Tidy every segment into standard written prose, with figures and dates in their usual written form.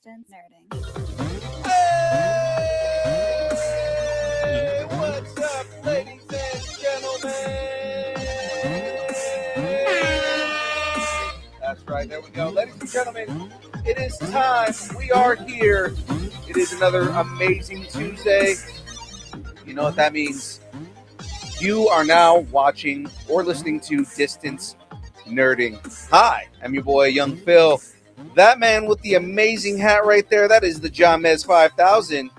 Distance Nerding. Hey, what's up, ladies and gentlemen? That's right, there we go. Ladies and gentlemen, it is time. We are here. It is another amazing Tuesday. You know what that means? You are now watching or listening to Distance Nerding. Hi, I'm your boy, Young Phil. That man with the amazing hat right there, that is the Jahmez 5000.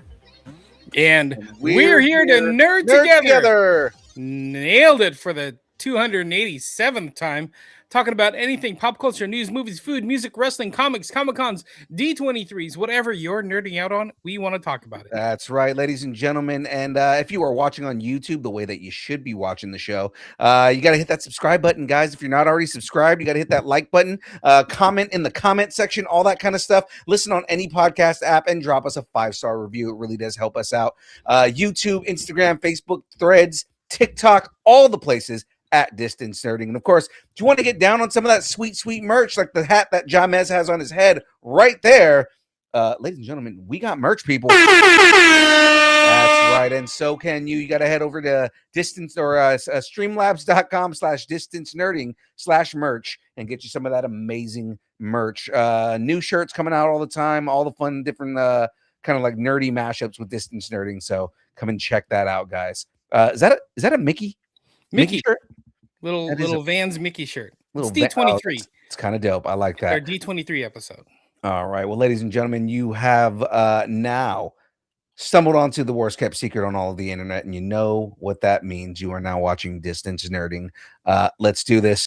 And we're here to nerd together. Nailed it for the 287th time. Talking about anything pop culture, news, movies, food, music, wrestling, comics, Comic-Cons, D23s, whatever you're nerding out on, we want to talk about it. That's right, ladies and gentlemen. And if you are watching on YouTube the way that you should be watching the show, you got to hit that subscribe button, guys. If you're not already subscribed, you got to hit that like button, comment in the comment section, all that kind of stuff. Listen on any podcast app and drop us a 5-star review. It really does help us out. YouTube, Instagram, Facebook, Threads, TikTok, all the places at Distance Nerding. And of course, if you want to get down on some of that sweet, sweet merch, like the hat that Jahmez has on his head right there, ladies and gentlemen, we got merch, people. That's right. And so can you. You got to head over to distance or streamlabs.com/distance nerding/merch and get you some of that amazing merch. New shirts coming out all the time, all the fun, different kind of like nerdy mashups with Distance Nerding. So come and check that out, guys. Is that a Mickey shirt? Little Vans Mickey shirt. It's D23. It's kind of dope. I like that. Our D23 episode. All right. Well, ladies and gentlemen, you have now stumbled onto the worst kept secret on all of the internet, and you know what that means. You are now watching Distance Nerding. Let's do this.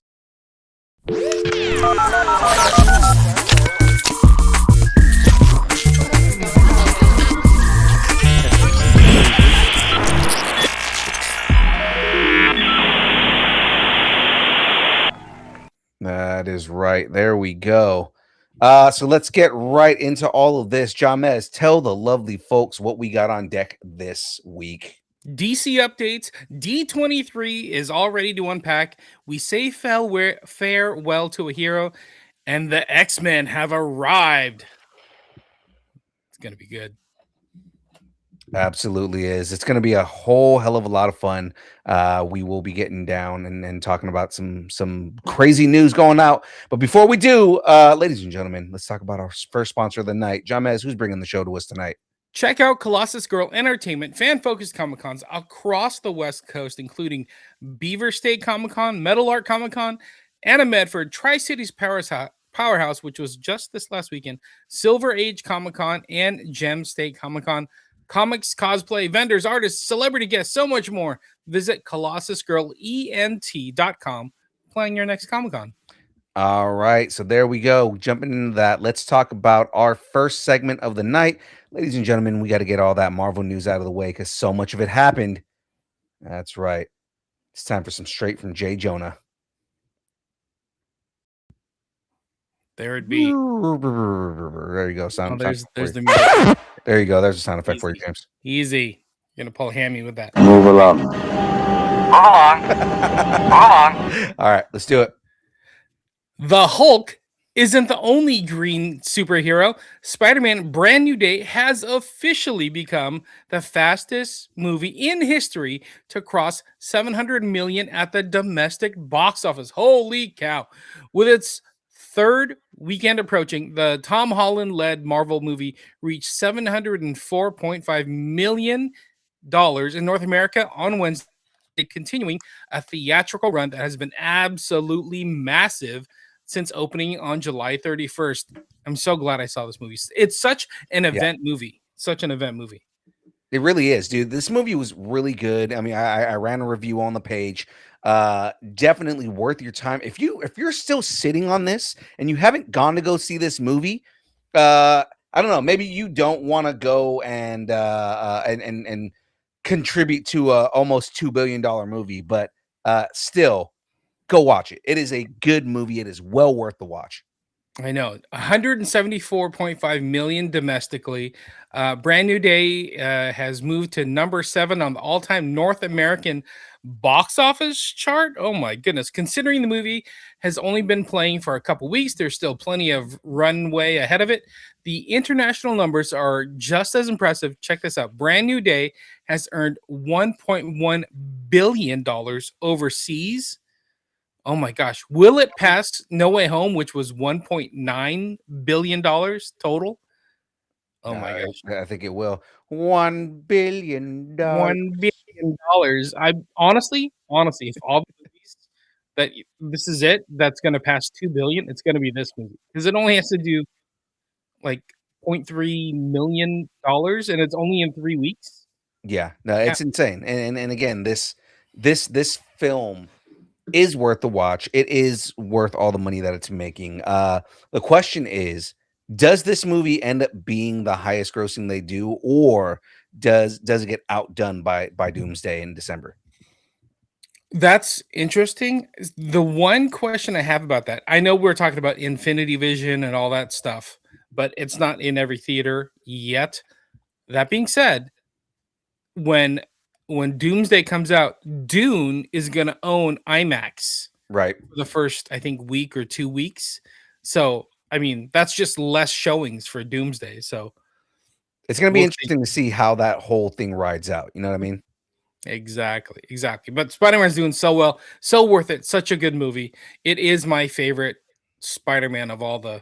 That is right. There we go. So let's get right into all of this. Jahmez, tell the lovely folks what we got on deck this week. DC updates. D23 is all ready to unpack. We say farewell to a hero, and the X-Men have arrived. It's going to be good. Absolutely is. It's going to be a whole hell of a lot of fun. We will be getting down and talking about some crazy news going out. But before we do, ladies and gentlemen, let's talk about our first sponsor of the night. Jahmez, who's bringing the show to us tonight? Check out Colossus Girl Entertainment, fan-focused Comic-Cons across the West Coast, including Beaver State Comic-Con, Metal Art Comic-Con, Anna Medford, Tri-Cities Powerhouse, which was just this last weekend, Silver Age Comic-Con, and Gem State Comic-Con. Comics, cosplay, vendors, artists, celebrity guests, so much more. Visit ColossusGirlENT.com. Planning your next Comic-Con. All right, so there we go. Jumping into that, let's talk about our first segment of the night. Ladies and gentlemen, we got to get all that Marvel news out of the way because so much of it happened. That's right. It's time for some straight from Jay Jonah. There it be. There you go. There's the music. There you go. There's a sound effect for you, James. Easy. You're going to pull hammy with that. Move along. All right, let's do it. The Hulk isn't the only green superhero. Spider-Man Brand New Day has officially become the fastest movie in history to cross 700 million at the domestic box office. Holy cow. With its third weekend approaching, the Tom Holland-led Marvel movie reached $704.5 million in North America on Wednesday, continuing a theatrical run that has been absolutely massive since opening on July 31st. I'm so glad I saw this movie. It's such an event movie. Such an event movie. It really is, dude. This movie was really good. I mean, I ran a review on the page. Definitely worth your time. If you're still sitting on this and you haven't gone to go see this movie, I don't know, maybe you don't want to go and contribute to a almost $2 billion movie, but still go watch it. It is a good movie. It is well worth the watch. I know. 174.5 million domestically. Brand New Day has moved to number 7 on the all-time North American box office chart. Oh my goodness. Considering the movie has only been playing for a couple weeks. There's still plenty of runway ahead of it. The international numbers are just as impressive. Check this out. Brand New Day has earned $1.1 billion overseas. Oh my gosh. Will it pass No Way Home, which was $1.9 billion total? Oh my gosh. I think it will. $1 billion. $1 billion. I honestly, if all the movies that this is it, that's gonna pass 2 billion, it's gonna be this movie. Because it only has to do like $0.3 million and it's only in 3 weeks. Yeah, no, Yeah. it's insane. And again, this film is worth the watch. It is worth all the money that it's making. The question is, does this movie end up being the highest grossing they do, or does it get outdone by Doomsday in December? That's interesting. The one question I have about that, I know we're talking about Infinity Vision and all that stuff, but it's not in every theater yet. That being said, when when Doomsday comes out, Dune is going to own IMAX Right. for the first, I think, week or 2 weeks. So, I mean, that's just less showings for Doomsday. So, It's gonna be we'll see. interesting to see how that whole thing rides out. You know what I mean? Exactly, exactly. But Spider-Man's doing so well, so worth it. Such a good movie. It is my favorite Spider-Man of all the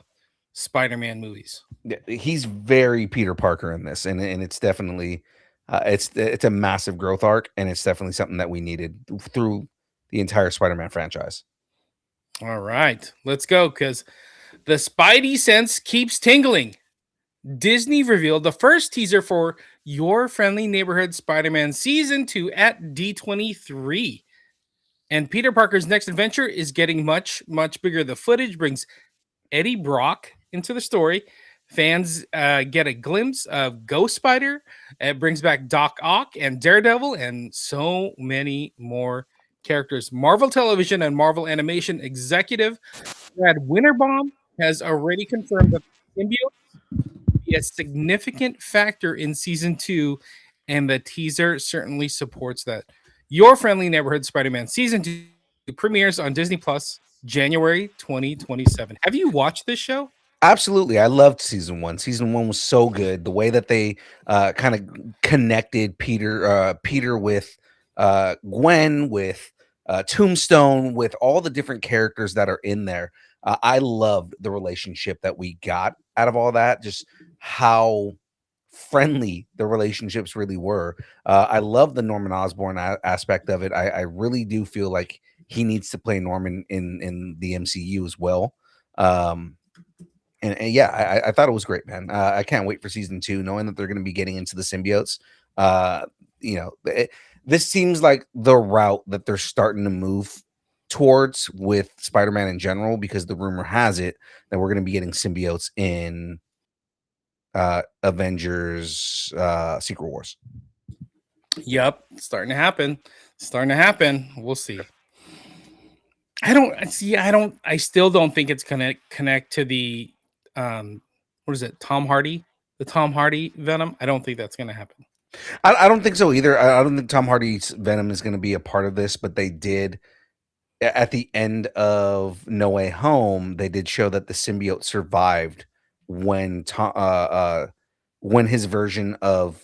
Spider-Man movies. Yeah, he's very Peter Parker in this, and it's definitely it's a massive growth arc, and it's definitely something that we needed through the entire Spider-Man franchise. All right, let's go because the Spidey sense keeps tingling. Disney revealed the first teaser for Your Friendly Neighborhood Spider-Man Season 2 at D23. And Peter Parker's next adventure is getting much, much bigger. The footage brings Eddie Brock into the story. Fans get a glimpse of Ghost Spider. It brings back Doc Ock and Daredevil and so many more characters. Marvel Television and Marvel Animation executive Brad Winterbaum has already confirmed that the symbiote will be a significant factor in season 2, and the teaser certainly supports that. Your Friendly Neighborhood Spider-Man season 2 premieres on Disney Plus January 2027. Have you watched this show? Absolutely, I loved season one. Season one was so good. The way that they kind of connected Peter with Gwen, with Tombstone, with all the different characters that are in there. I loved the relationship that we got out of all that. Just how friendly the relationships really were. I love the Norman Osborn aspect of it. I really do feel like he needs to play Norman in the MCU as well. Um, and yeah, I thought it was great, man. I can't wait for season 2, knowing that they're going to be getting into the symbiotes. Uh, this seems like the route that they're starting to move towards with Spider-Man in general, because the rumor has it that we're going to be getting symbiotes in Avengers Secret Wars. Yep, it's starting to happen. Starting to happen. We'll see. I still don't think it's gonna connect to the what is it, Tom Hardy? The Tom Hardy Venom? I don't think that's gonna happen. I don't think so either. I don't think Tom Hardy's Venom is going to be a part of this, but they did at the end of No Way Home. They did show that the symbiote survived when when his version of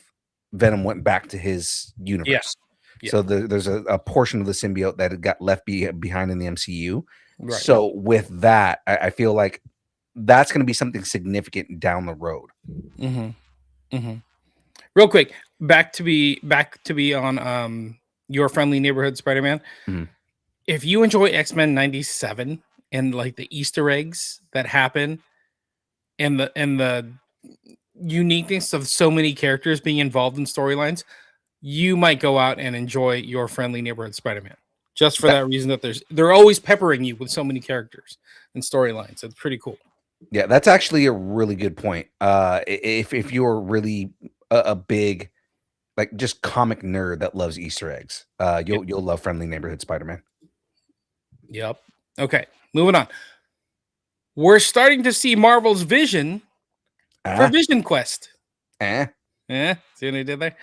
Venom went back to his universe. Yeah. So there's a portion of the symbiote that had got left behind in the MCU. Right. So with that, I feel like that's going to be something significant down the road. Mm-hmm. Mm-hmm. Real quick, back to be on Your Friendly Neighborhood Spider-Man. Mhm. If you enjoy X-Men 97 and like the Easter eggs that happen and the uniqueness of so many characters being involved in storylines, you might go out and enjoy Your Friendly Neighborhood Spider-Man. Just for that reason that they're always peppering you with so many characters and storylines. It's pretty cool. Yeah, that's actually a really good point. If you're really a big, like, just comic nerd that loves Easter eggs, you'll love Friendly Neighborhood Spider-Man. Yep. Okay, moving on. We're starting to see Marvel's vision for Vision Quest. See what I did there?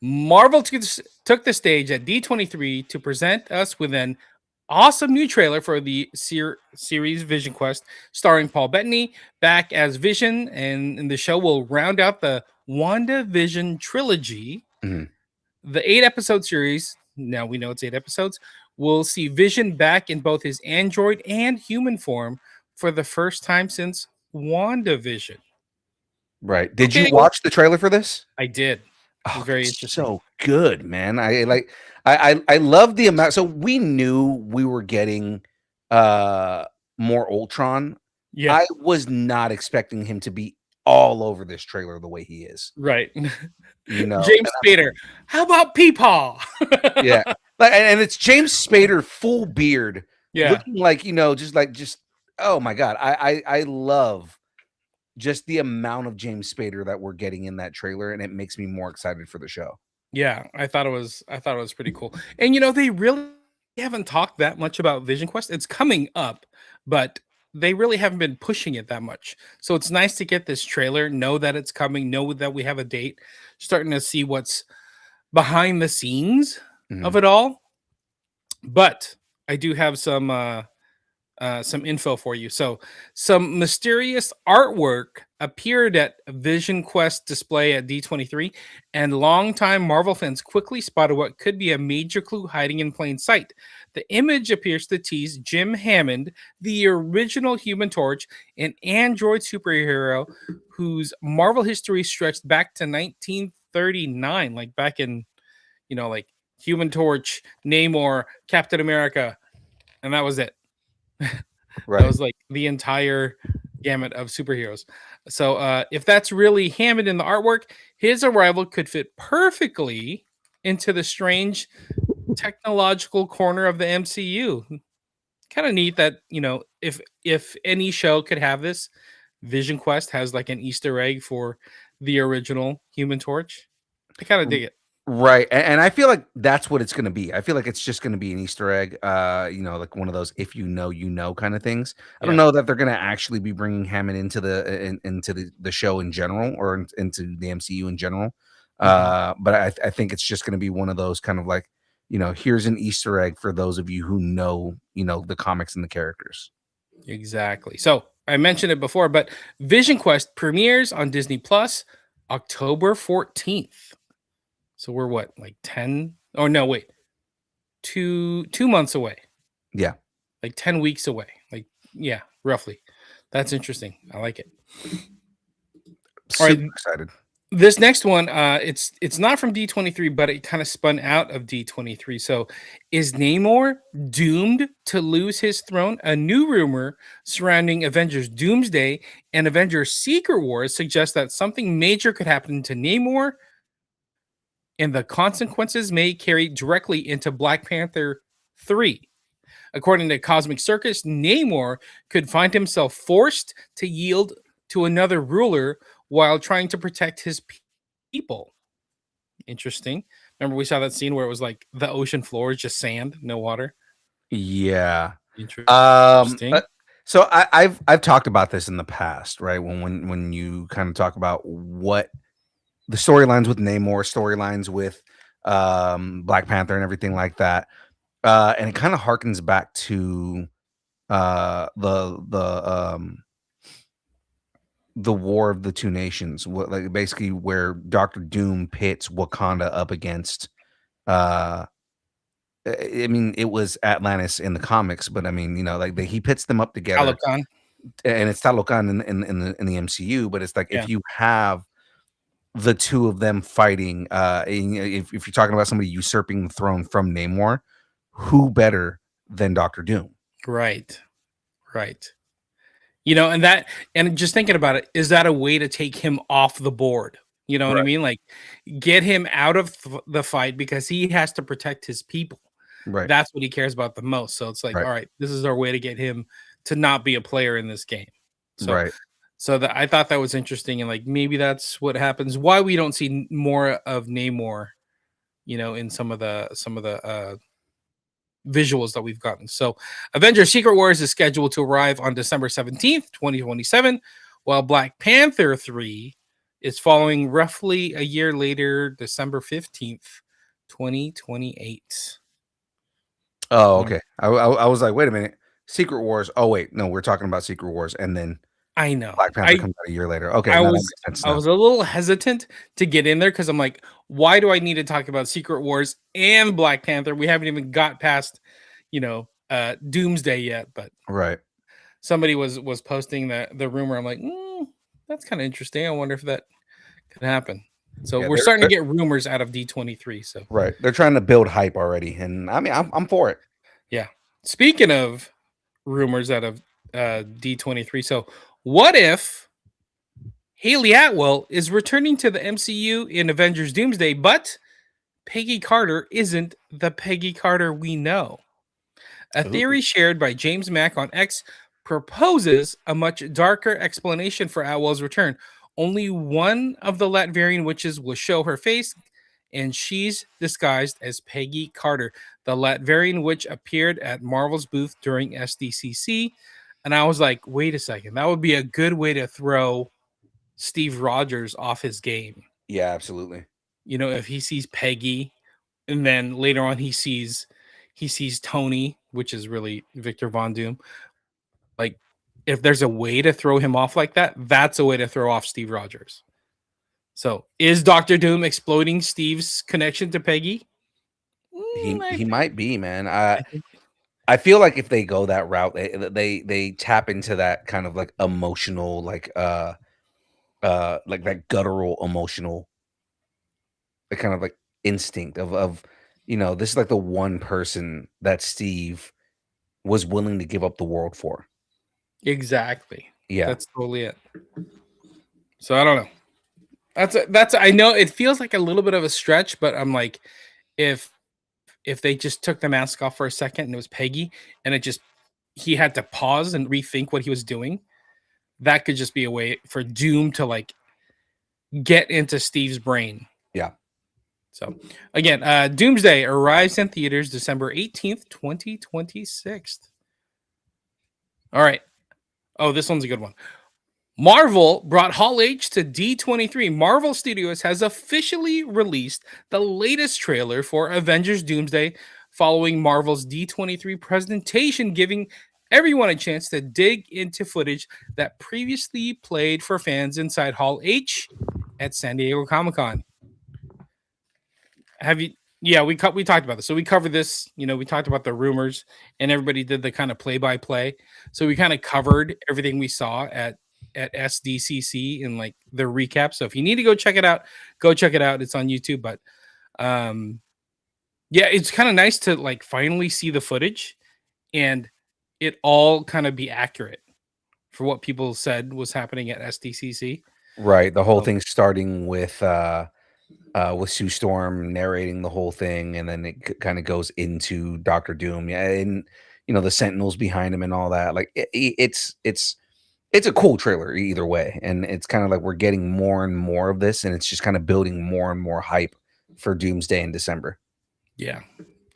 Marvel took the stage at D23 to present us with an awesome new trailer for the series Vision Quest, starring Paul Bettany back as Vision, and the show will round out the WandaVision trilogy. Mhm. The 8-episode series, now we know it's 8 episodes, will see Vision back in both his android and human form for the first time since WandaVision. Right. Did you Okay, watch the trailer for this? I did. It was Oh, very it's interesting. so good, man. I love the amount. So we knew we were getting uh more Ultron. Yeah, I was not expecting him to be all over this trailer the way he is. right. You know, James Spader. How about Peepaw? yeah. Like, and it's James Spader, full beard, Yeah, looking like, just oh my god. I love just the amount of James Spader that we're getting in that trailer, and it makes me more excited for the show. yeah. I thought it was pretty cool. And they really haven't talked that much about Vision Quest. It's coming up, but they really haven't been pushing it that much. So it's nice to get this trailer, know that it's coming, know that we have a date, starting to see what's behind the scenes of Mhm. it all. But I do have some info for you. So, some mysterious artwork appeared at Vision Quest display at D23, and longtime Marvel fans quickly spotted what could be a major clue hiding in plain sight. The image appears to tease Jim Hammond, the original Human Torch, an android superhero whose Marvel history stretched back to 1939, like back in, like Human Torch, Namor, Captain America, and that was it. That Right. was like the entire gamut of superheroes. So if that's really Hammond in the artwork, his arrival could fit perfectly into the strange technological corner of the MCU. Kind of neat that, if any show could have this, Vision Quest has like an Easter egg for the original Human Torch. I kind of dig it. Right, and I feel like that's what it's gonna be. I feel like it's just gonna be an Easter egg, like one of those "if you know, you know" kind of things. I don't Yeah. know that they're gonna actually be bringing Hammond into the show in general, or into the MCU in general. Mhm. But I think it's just gonna be one of those kind of like, here's an Easter egg for those of you who know, the comics and the characters. Exactly. So I mentioned it before, but Vision Quest premieres on Disney Plus October 14th. So we're what, like 10? Oh no, wait. 2 months away. Yeah, Like 10 weeks away. Like, yeah, roughly. That's interesting. I like it. All super right. excited. This next one, it's not from D23, but it kind of spun out of D23. So, is Namor doomed to lose his throne? A new rumor surrounding Avengers Doomsday and Avengers Secret Wars suggests that something major could happen to Namor, and the consequences may carry directly into Black Panther 3. According to Cosmic Circus, Namor could find himself forced to yield to another ruler while trying to protect his people. Interesting. Remember, we saw that scene where it was like the ocean floor is just sand, no water. Yeah. Um, uh, Interesting. so I've talked about this in the past, right? When you kind of talk about what the storylines with Namor, storylines with Black Panther and everything like that. And it kind of harkens back to the War of the Two Nations, like basically where Doctor Doom pits Wakanda up against uh I mean, it was Atlantis in the comics, but I mean, like he pits them up together, Talokan. and it's Talocan in the MCU. But it's like Yeah. if you have the two of them fighting, and, if you're talking about somebody usurping the throne from Namor, who better than Doctor Doom? Right. Right. And just thinking about it, is that a way to take him off the board? You know what I Right, mean? Like, get him out of the fight because he has to protect his people. right, That's what he cares about the most. So it's like, right, all right, this is our way to get him to not be a player in this game. So right. so that I thought that was interesting, and like maybe that's what happens. Why we don't see more of Namor, in some of the visuals that we've gotten. So, Avengers Secret Wars is scheduled to arrive on December 17th, 2027, while Black Panther 3 is following roughly a year later, December 15th, 2028. Oh, Um, okay. I was like, wait a minute, Secret Wars. Oh wait, no, we're talking about Secret Wars, and then I know. Black Panther comes out a year later. Okay, I now that was makes sense I now. was a little hesitant to get in there because I'm like, why do I need to talk about Secret Wars and Black Panther? We haven't even got past, Doomsday yet. But Right. somebody was posting the rumor. I'm like, that's kind of interesting. I wonder if that could happen. So Yeah, we're starting to get rumors out of D23. So right. They're trying to build hype already, and I mean, I'm for it. yeah. Speaking of rumors out of D23, so what if Haley Atwell is returning to the MCU in Avengers Doomsday, but Peggy Carter isn't the Peggy Carter we know? A Ooh. theory shared by James Mack on X proposes a much darker explanation for Atwell's return. Only one of the Latvian witches will show her face, and she's disguised as Peggy Carter. The Latvian witch appeared at Marvel's booth during SDCC, and I was like, wait a second, that would be a good way to throw Steve Rogers off his game. Yeah, absolutely. If he sees Peggy, and then later on he sees Tony, which is really Victor Von Doom. Like, if there's a way to throw him off like that, that's a way to throw off Steve Rogers. So, is Doctor Doom exploiting Steve's connection to Peggy? He might be, man. I think I feel like if they go that route, they tap into that kind of like emotional, like that guttural emotional, the kind of like instinct of this is like the one person that Steve was willing to give up the world for. exactly. Yeah, That's totally it. So I don't know. That's I know it feels like a little bit of a stretch, but I'm like, if they just took the mask off for a second and it was Peggy, and it just he had to pause and rethink what he was doing, that could just be a way for Doom to like get into Steve's brain. yeah. So again, Doomsday arrives in theaters December 18th, 2026. All right. Oh, this one's a good one. Marvel brought Hall H to D23. Marvel Studios has officially released the latest trailer for Avengers Doomsday following Marvel's D23 presentation, giving everyone a chance to dig into footage that previously played for fans inside Hall H at San Diego Comic-Con. Have you Yeah, we talked about this. So we covered this, we talked about the rumors, and everybody did the kind of play by play. So we kind of covered everything we saw at SDCC in like the recap. So if you need to go check it out, go check it out. It's on YouTube. But um yeah, it's kind of nice to like finally see the footage and it all kind of be accurate for what people said was happening at SDCC. Right. The whole So thing starting with Sue Storm narrating the whole thing, and then it kind of goes into Doctor Doom. Yeah, and the Sentinels behind him and all that. Like it's a cool trailer either way, and it's kind of like we're getting more and more of this, and it's just kind of building more and more hype for Doomsday in December. yeah,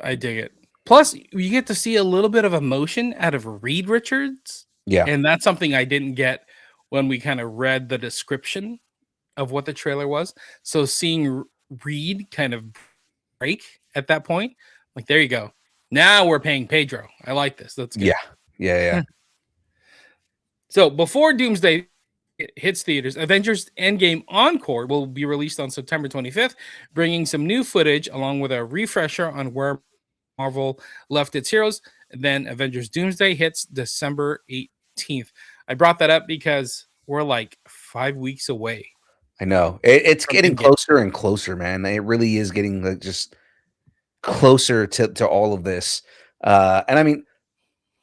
I dig it. Plus, you get to see a little bit of emotion out of Reed Richards, Yeah, and that's something I didn't get when we kind of read the description of what the trailer was. So seeing Reed kind of break at that point, like there you go. Now we're paying Pedro. I like this. That's yeah, good. yeah. So before Doomsday hits theaters, Avengers Endgame Encore will be released on September 25th, bringing some new footage along with a refresher on where Marvel left its heroes. Then Avengers Doomsday hits December 18th. I brought that up because we're like 5 weeks away I know it's from getting Endgame. closer and closer, man. It really is getting like just closer to all of this. And I mean,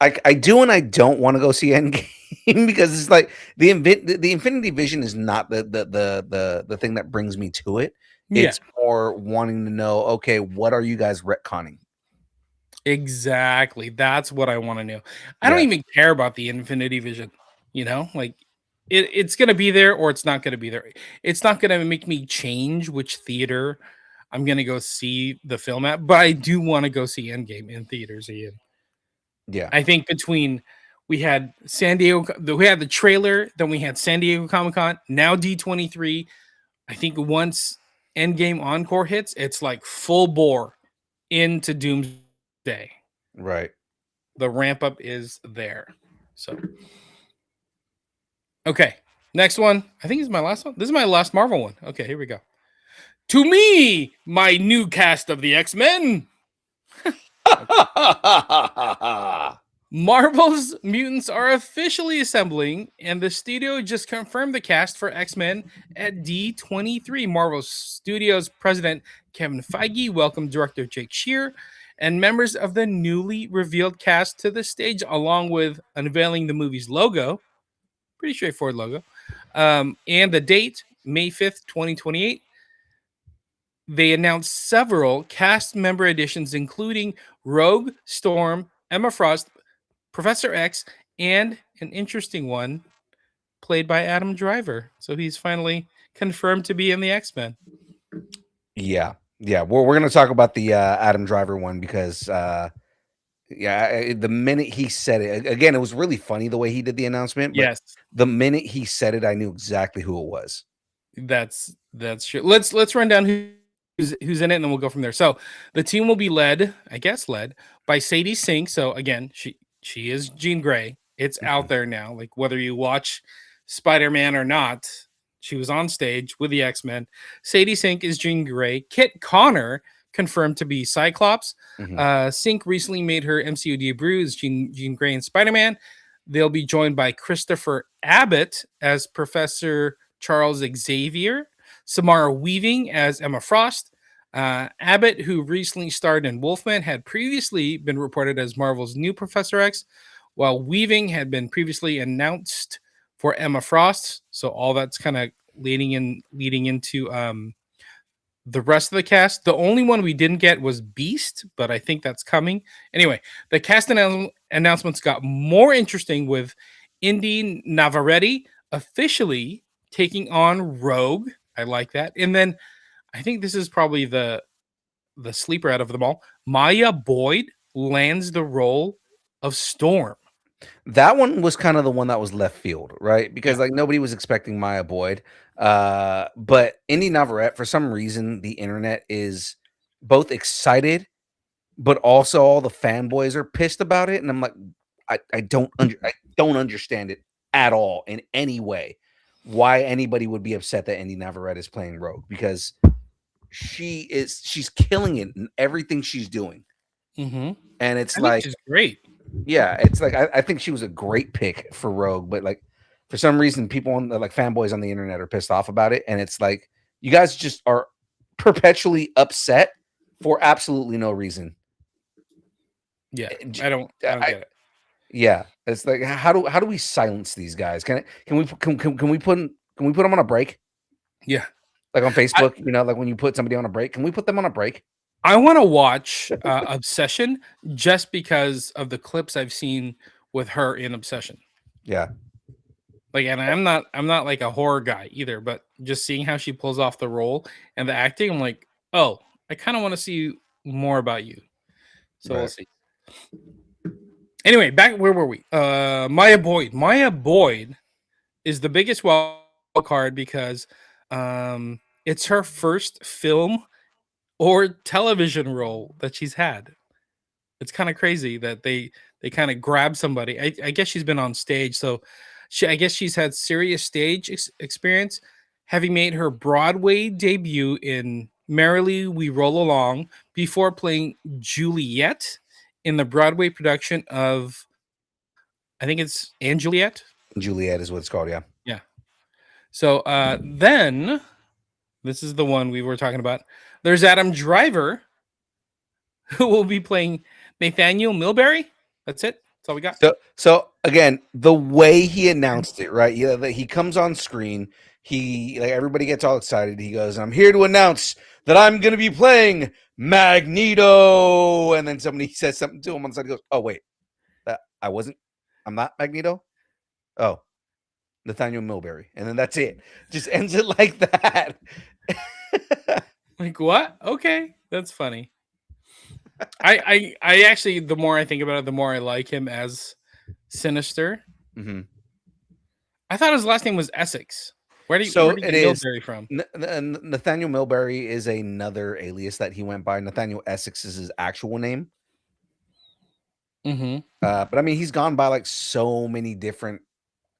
I do and I don't want to go see Endgame because it's like the Infinity Vision is not the thing that brings me to it. Yeah, It's more wanting to know, okay, what are you guys retconning? exactly. That's what I want to know. I don't Yeah, even care about the Infinity Vision, like it's going to be there or it's not going to be there. It's not going to make me change which theater I'm going to go see the film at, but I do want to go see Endgame in theaters again. yeah, I think between we had we had the trailer, then we had San Diego Comic Con, now D23. I think once Endgame Encore hits, it's like full bore into Doomsday. Right. The ramp up is there. So, okay. Next one. I think this is my last one. This is my last Marvel one. Okay, here we go. To me, my new cast of the X-Men. Marvel's mutants are officially assembling, and the studio just confirmed the cast for X-Men at D23. Marvel Studios president Kevin Feige welcomed director Jake Shear and members of the newly revealed cast to the stage, along with unveiling the movie's logo. Pretty straightforward logo. And the date, May 5th, 2028. They announced several cast member additions, including Rogue, Storm, Emma Frost, Professor X, and an interesting one played by Adam Driver. So he's finally confirmed to be in the X-Men. Yeah. Yeah. We're going to talk about the Adam Driver one because, the minute he said it, again, it was really funny the way he did the announcement. But Yes, the minute he said it, I knew exactly who it was. that's true. Let's run down who's in it, and then we'll go from there. So the team will be led by Sadie Sink. So again, she is Jean Grey. It's out there now. Like whether you watch Spider-Man or not, she was on stage with the X-Men. Sadie Sink is Jean Grey. Kit Connor confirmed to be Cyclops. Sink recently made her MCU debut as Jean Grey in Spider-Man. They'll be joined by Christopher Abbott as Professor Charles Xavier, Samara Weaving as Emma Frost. Abbott, who recently starred in Wolfman, had previously been reported as Marvel's new Professor X, while Weaving had been previously announced for Emma Frost. So all that's kind of leading into the rest of the cast. The only one we didn't get was Beast, but I think that's coming. Anyway, the cast announcements got more interesting with Inde Navarrette officially taking on Rogue. I like that. And then I think this is probably the sleeper out of them all. Maya Boyd lands the role of Storm. That one was kind of the one that was left field, right? Because Yeah. like nobody was expecting Maya Boyd. But Inde Navarrette, for some reason, the internet is both excited, but also all the fanboys are pissed about it. And I'm like, I don't understand it at all in any way. Why anybody would be upset that Inde Navarrette is playing Rogue, because she's killing it in everything she's doing. Mm-hmm. And it's I think like, she's great. yeah, it's like I think she was a great pick for Rogue, but like for some reason, people on the like fanboys on the internet are pissed off about it, and it's like you guys just are perpetually upset for absolutely no reason. Yeah, J- I don't get it. yeah, it's like how do we silence these guys? Can we put them on a break? Yeah, Like on I, Facebook, like when you put somebody on a break, can we put them on a break? I want to watch Obsession just because of the clips I've seen with her in Obsession. Yeah, Like, and I'm not like a horror guy either, but just seeing how she pulls off the role and the acting, I'm like, oh, I kind of want to see more about you. So we'll right. see. Anyway, back where were we? Maya Boyd. Maya Boyd is the biggest wild card because it's her first film or television role that she's had. It's kind of crazy that they kind of grab somebody. I guess she's been on stage, so I guess she's had serious stage experience, having made her Broadway debut in Merrily We Roll Along before playing Juliet in the Broadway production of, I think it's Anne Juliet. Juliet is what it's called. Yeah. Yeah. So then this is the one we were talking about. There's Adam Driver, who will be playing Nathaniel Milbury. That's it. That's all we got. So again, the way he announced it, right? Yeah, that he comes on screen, he like everybody gets all excited. He goes, "I'm here to announce that I'm going to be playing Magneto," and then somebody says something to him on the side. He goes, "Oh wait, I'm not Magneto. Oh, Nathaniel Milbury," and then that's it. Just ends it like that. Like what? Okay, that's funny. I actually, the more I think about it, the more I like him as Sinister. Mm-hmm. I thought his last name was Essex. Where do you It get is Milbury from? Nathaniel Milbury is another alias that he went by. Nathaniel Essex is his actual name. Mm-hmm. But I mean, he's gone by like so many different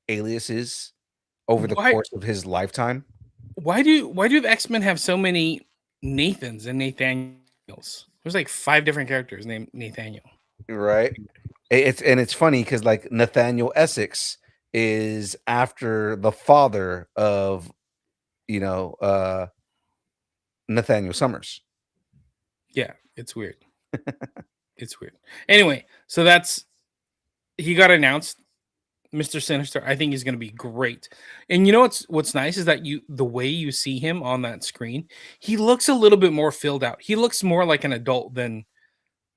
aliases over the Why? course of his lifetime. Why do the X-Men have so many Nathans and Nathaniels? There's like 5 different characters named Nathaniel. Right. It's funny because like Nathaniel Essex is after the father of you know Nathaniel Summers. Yeah, it's weird. It's weird. Anyway, so that's he got announced. Mister Sinister, I think he's going to be great. And you know what's nice is that the way you see him on that screen, he looks a little bit more filled out. He looks more like an adult than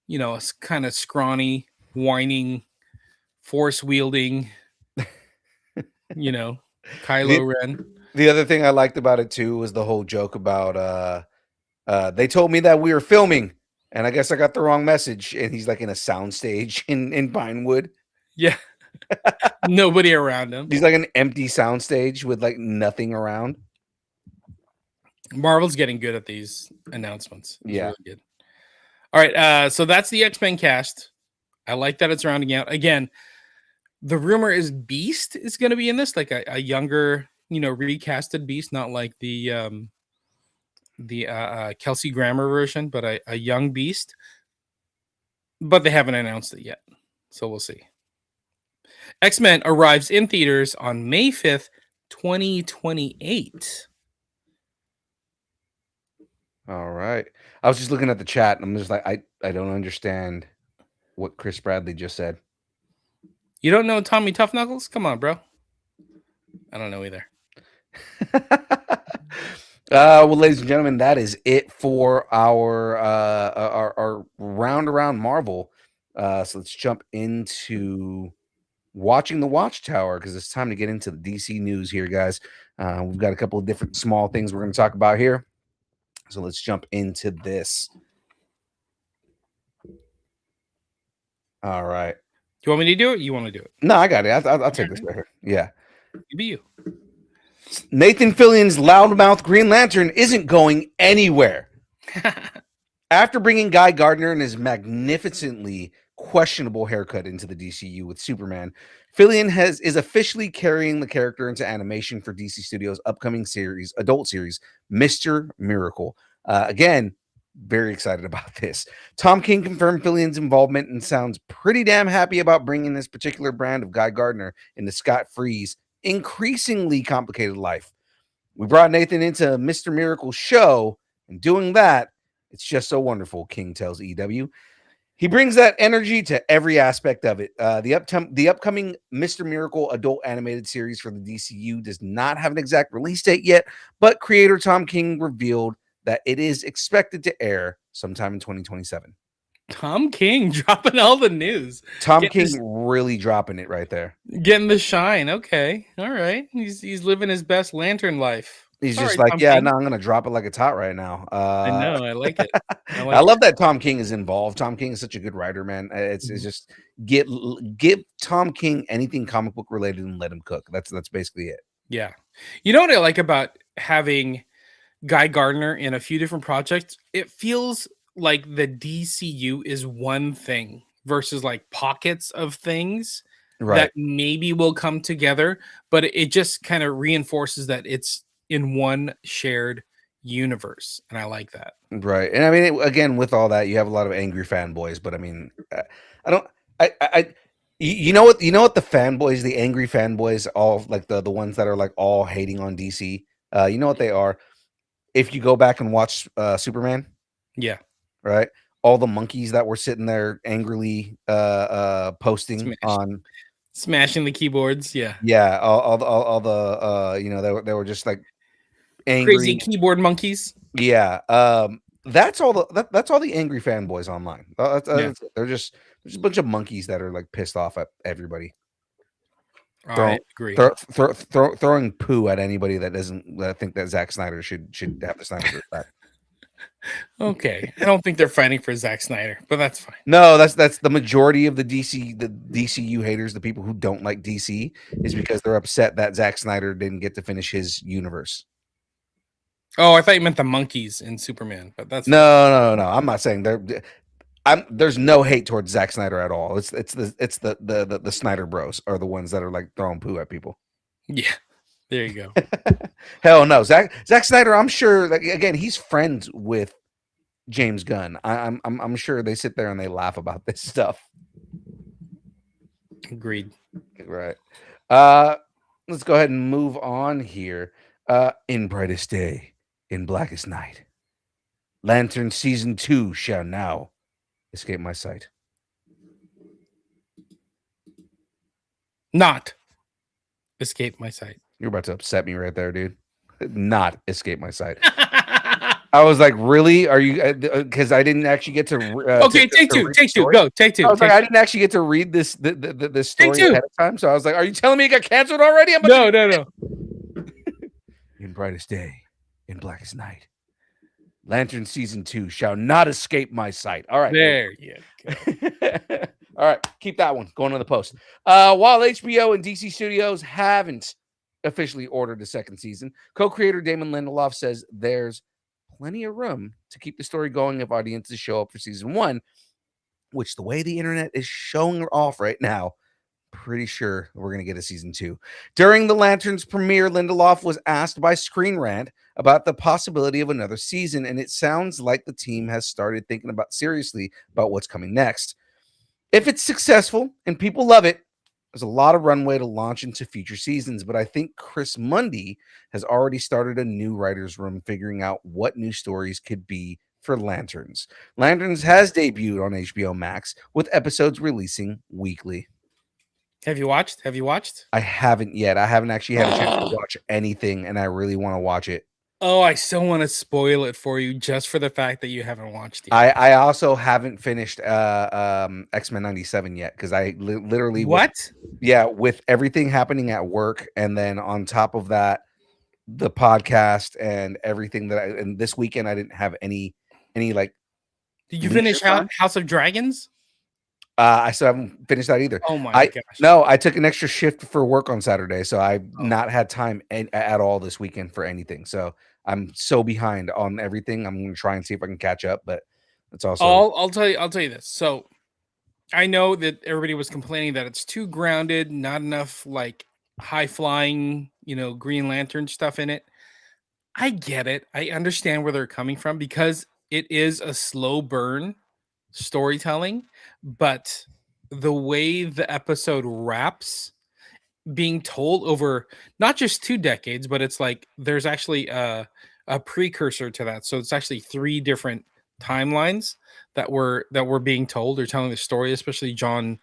a kind of scrawny, whining, force wielding, you know, The Kylo Ren. the other thing I liked about it too was the whole joke about they told me that we were filming and I guess I got the wrong message and he's like in a soundstage in Pinewood. Yeah, nobody around him. He's like an empty soundstage with like nothing around. Marvel's getting good at these announcements. It's Yeah. really good. All right, so that's the X-Men cast. I like that it's rounding out. Again, the rumor is Beast is going to be in this, like a younger, recasted Beast, not like the Kelsey Grammer version, but a young Beast. But they haven't announced it yet, so we'll see. X-Men arrives in theaters on May 5th, 2028. All right. I was just looking at the chat and I'm just like, I don't understand what Chris Bradley just said. You don't know Tommy Tough Knuckles? Come on, bro. I don't know either. Well, ladies and gentlemen, that is it for our round around Marvel. So let's jump into watching the Watchtower because it's time to get into the DC news here, guys. We've got a couple of different small things we're going to talk about here. So let's jump into this. All right. Do you want me to do it? You want to do it? No, I got it. I'll take this right here. Yeah. You be you. Nathan Fillion's loudmouth Green Lantern isn't going anywhere. After bringing Guy Gardner and his magnificently questionable haircut into the DCU with Superman, Fillion is officially carrying the character into animation for DC Studios' upcoming adult series, Mr. Miracle. Again, very excited about this. Tom King confirmed Fillion's involvement and sounds pretty damn happy about bringing this particular brand of Guy Gardner into Scott Free's increasingly complicated life. We brought Nathan into Mr. Miracle's show, and doing that, it's just so wonderful, King tells EW. He brings that energy to every aspect of it. The upcoming Mr. Miracle adult animated series for the DCU does not have an exact release date yet, but creator Tom King revealed that it is expected to air sometime in 2027. Tom King dropping all the news. Tom King really dropping it right there. Getting the shine. Okay. All right. He's living his best lantern life. He's just like, yeah, no, I'm going to drop it like it's hot right now. I know. I like it. I love that Tom King is involved. Tom King is such a good writer, man. It's just give Tom King anything comic book related and let him cook. That's basically it. Yeah. You know what I like about having Guy Gardner in a few different projects? It feels like the DCU is one thing versus like pockets of things that maybe will come together, but it just kind of reinforces that it's in one shared universe, and I like that. Right. And I mean, again, with all that, you have a lot of angry fanboys, but I mean, you know what the fanboys, the angry fanboys, all like the ones that are like all hating on DC, you know what they are? If you go back and watch Superman, yeah, right, all the monkeys that were sitting there angrily posting on smashing the keyboards, all the you know, they were just like angry crazy keyboard monkeys. Yeah, that's all the angry fanboys online. They're just there's a bunch of monkeys that are like pissed off at everybody. I agree. Throwing poo at anybody that doesn't think that Zack Snyder should have the Snyder back. Okay, I don't think they're fighting for Zack Snyder, but that's fine. No, that's the majority of the DCU haters, the people who don't like DC, is because they're upset that Zack Snyder didn't get to finish his universe. Oh, I thought you meant the monkeys in Superman, but that's no. I'm not saying they're. there's no hate towards Zack Snyder at all. It's the Snyder Bros are the ones that are like throwing poo at people. Yeah, there you go. Hell no, Zack Snyder. I'm sure. Like, again, he's friends with James Gunn. I'm sure they sit there and they laugh about this stuff. Agreed. Right. Let's go ahead and move on here. In brightest day, in blackest night, Lantern season 2 shall now escape my sight. Not escape my sight. You're about to upset me right there, dude. Not escape my sight. I was like, really? Are you? Because I didn't actually get to. Okay, take two. Take two. Go. Take two. I was like, I didn't actually get to read this story ahead of time. So I was like, are you telling me it got canceled already? No. In brightest day, in blackest night, Lantern season 2 shall not escape my sight. All right. There you go. All right. Keep that one going on the post. While HBO and DC Studios haven't officially ordered a second season, co-creator Damon Lindelof says there's plenty of room to keep the story going if audiences show up for season 1, which the way the internet is showing off right now, pretty sure we're going to get a season 2. During the Lantern's premiere, Lindelof was asked by Screen Rant about the possibility of another season, and it sounds like the team has started thinking seriously about what's coming next. If it's successful and people love it, there's a lot of runway to launch into future seasons, but I think Chris Mundy has already started a new writer's room figuring out what new stories could be for Lanterns. Lanterns has debuted on HBO Max with episodes releasing weekly. Have you watched? I haven't yet. I haven't actually had a chance to watch anything, and I really want to watch it. Oh, I so want to spoil it for you just for the fact that you haven't watched it. I also haven't finished X-Men 97 yet because I literally with everything happening at work, and then on top of that, the podcast and everything and this weekend I didn't have any like. Did you finish House of Dragons? I still haven't finished that either. Oh my gosh! No, I took an extra shift for work on Saturday, so I've not had time at all this weekend for anything. So I'm so behind on everything. I'm going to try and see if I can catch up, but it's also. I'll tell you this. So I know that everybody was complaining that it's too grounded, not enough like high flying, Green Lantern stuff in it. I get it. I understand where they're coming from because it is a slow burn storytelling, but the way the episode wraps, being told over not just 2 decades, but it's like there's actually a precursor to that. So it's actually 3 different timelines that were being told or telling the story, especially John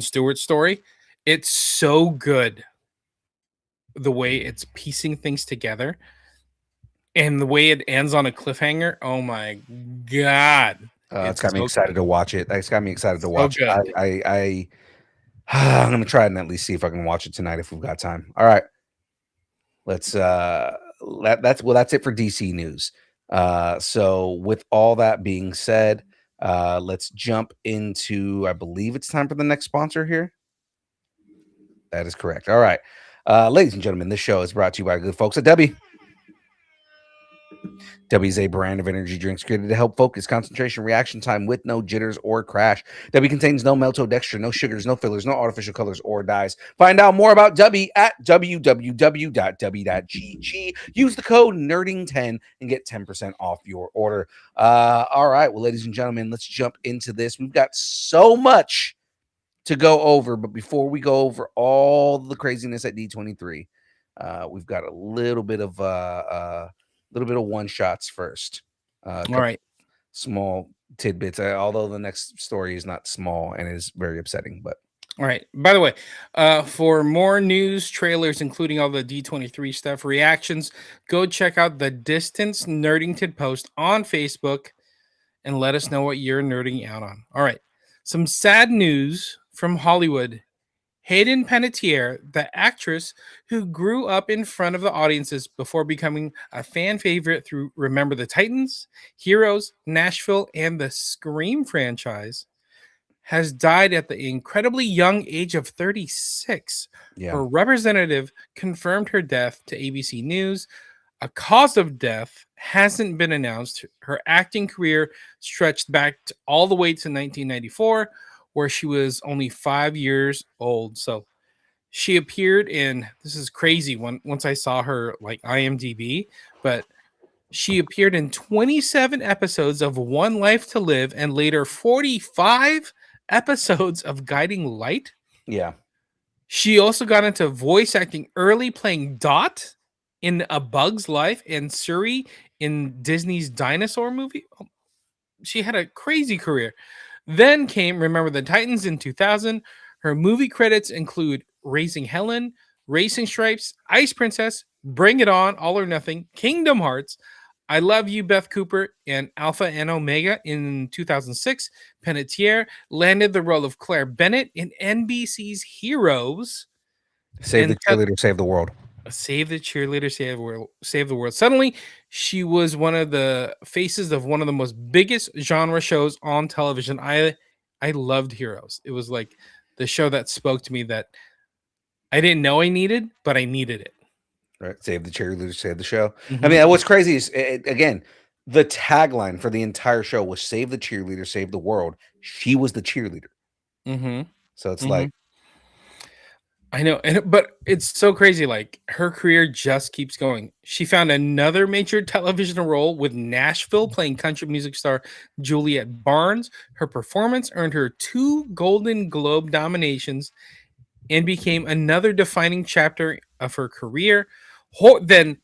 Stewart's story. It's so good the way it's piecing things together. And the way it ends on a cliffhanger, oh my god! It's got me excited to watch it. It's got me excited to watch it. I'm gonna try and at least see if I can watch it tonight if we've got time. All right, let's. That's it for DC news. So with all that being said, let's jump into. I believe it's time for the next sponsor here. That is correct. All right, ladies and gentlemen, this show is brought to you by good folks at Debbie. Debbie is a brand of energy drinks created to help focus, concentration, reaction time with no jitters or crash. Debbie contains no maltodextrin, no sugars, no fillers, no artificial colors or dyes. Find out more about Debbie at www.debbie.gg. Use the code NERDING10 and get 10% off your order. All right, well, ladies and gentlemen, let's jump into this. We've got so much to go over, but before we go over all the craziness at D23, we've got a little bit of one shots first. All right. Small tidbits, although the next story is not small and is very upsetting. But all right. By the way, for more news, trailers, including all the D23 stuff, reactions, go check out the Distance Nerdington post on Facebook and let us know what you're nerding out on. All right. Some sad news from Hollywood. Hayden Panettiere, the actress who grew up in front of the audiences before becoming a fan favorite through Remember the Titans, Heroes, Nashville, and the Scream franchise, has died at the incredibly young age of 36. Yeah. Her representative confirmed her death to ABC News. A cause of death hasn't been announced. Her acting career stretched back all the way to 1994, where she was only 5 years old. So she appeared in, this is crazy once I saw her like IMDb, but she appeared in 27 episodes of One Life to Live and later 45 episodes of Guiding Light. Yeah. She also got into voice acting early, playing Dot in A Bug's Life and Suri in Disney's dinosaur movie. She had a crazy career. Then came Remember the Titans in 2000. Her movie credits include Raising Helen, Racing Stripes, Ice Princess, Bring It On, All or Nothing, Kingdom Hearts, I Love You, Beth Cooper, and Alpha and Omega in 2006. Panettiere landed the role of Claire Bennett in NBC's Heroes. Save the And cheerleader, save the world. Save the cheerleader, save the world. Suddenly, she was one of the faces of one of the most biggest genre shows on television. I loved Heroes. It was like the show that spoke to me that I didn't know I needed, but I needed it. Right. Save the cheerleader, save the show. Mm-hmm. I mean, what's crazy is, again, the tagline for the entire show was save the cheerleader, save the world. She was the cheerleader. Mm-hmm. So it's like, I know, but it's so crazy. Like her career just keeps going. She found another major television role with Nashville, playing country music star Juliet Barnes. Her performance earned her 2 Golden Globe nominations and became another defining chapter of her career. Then,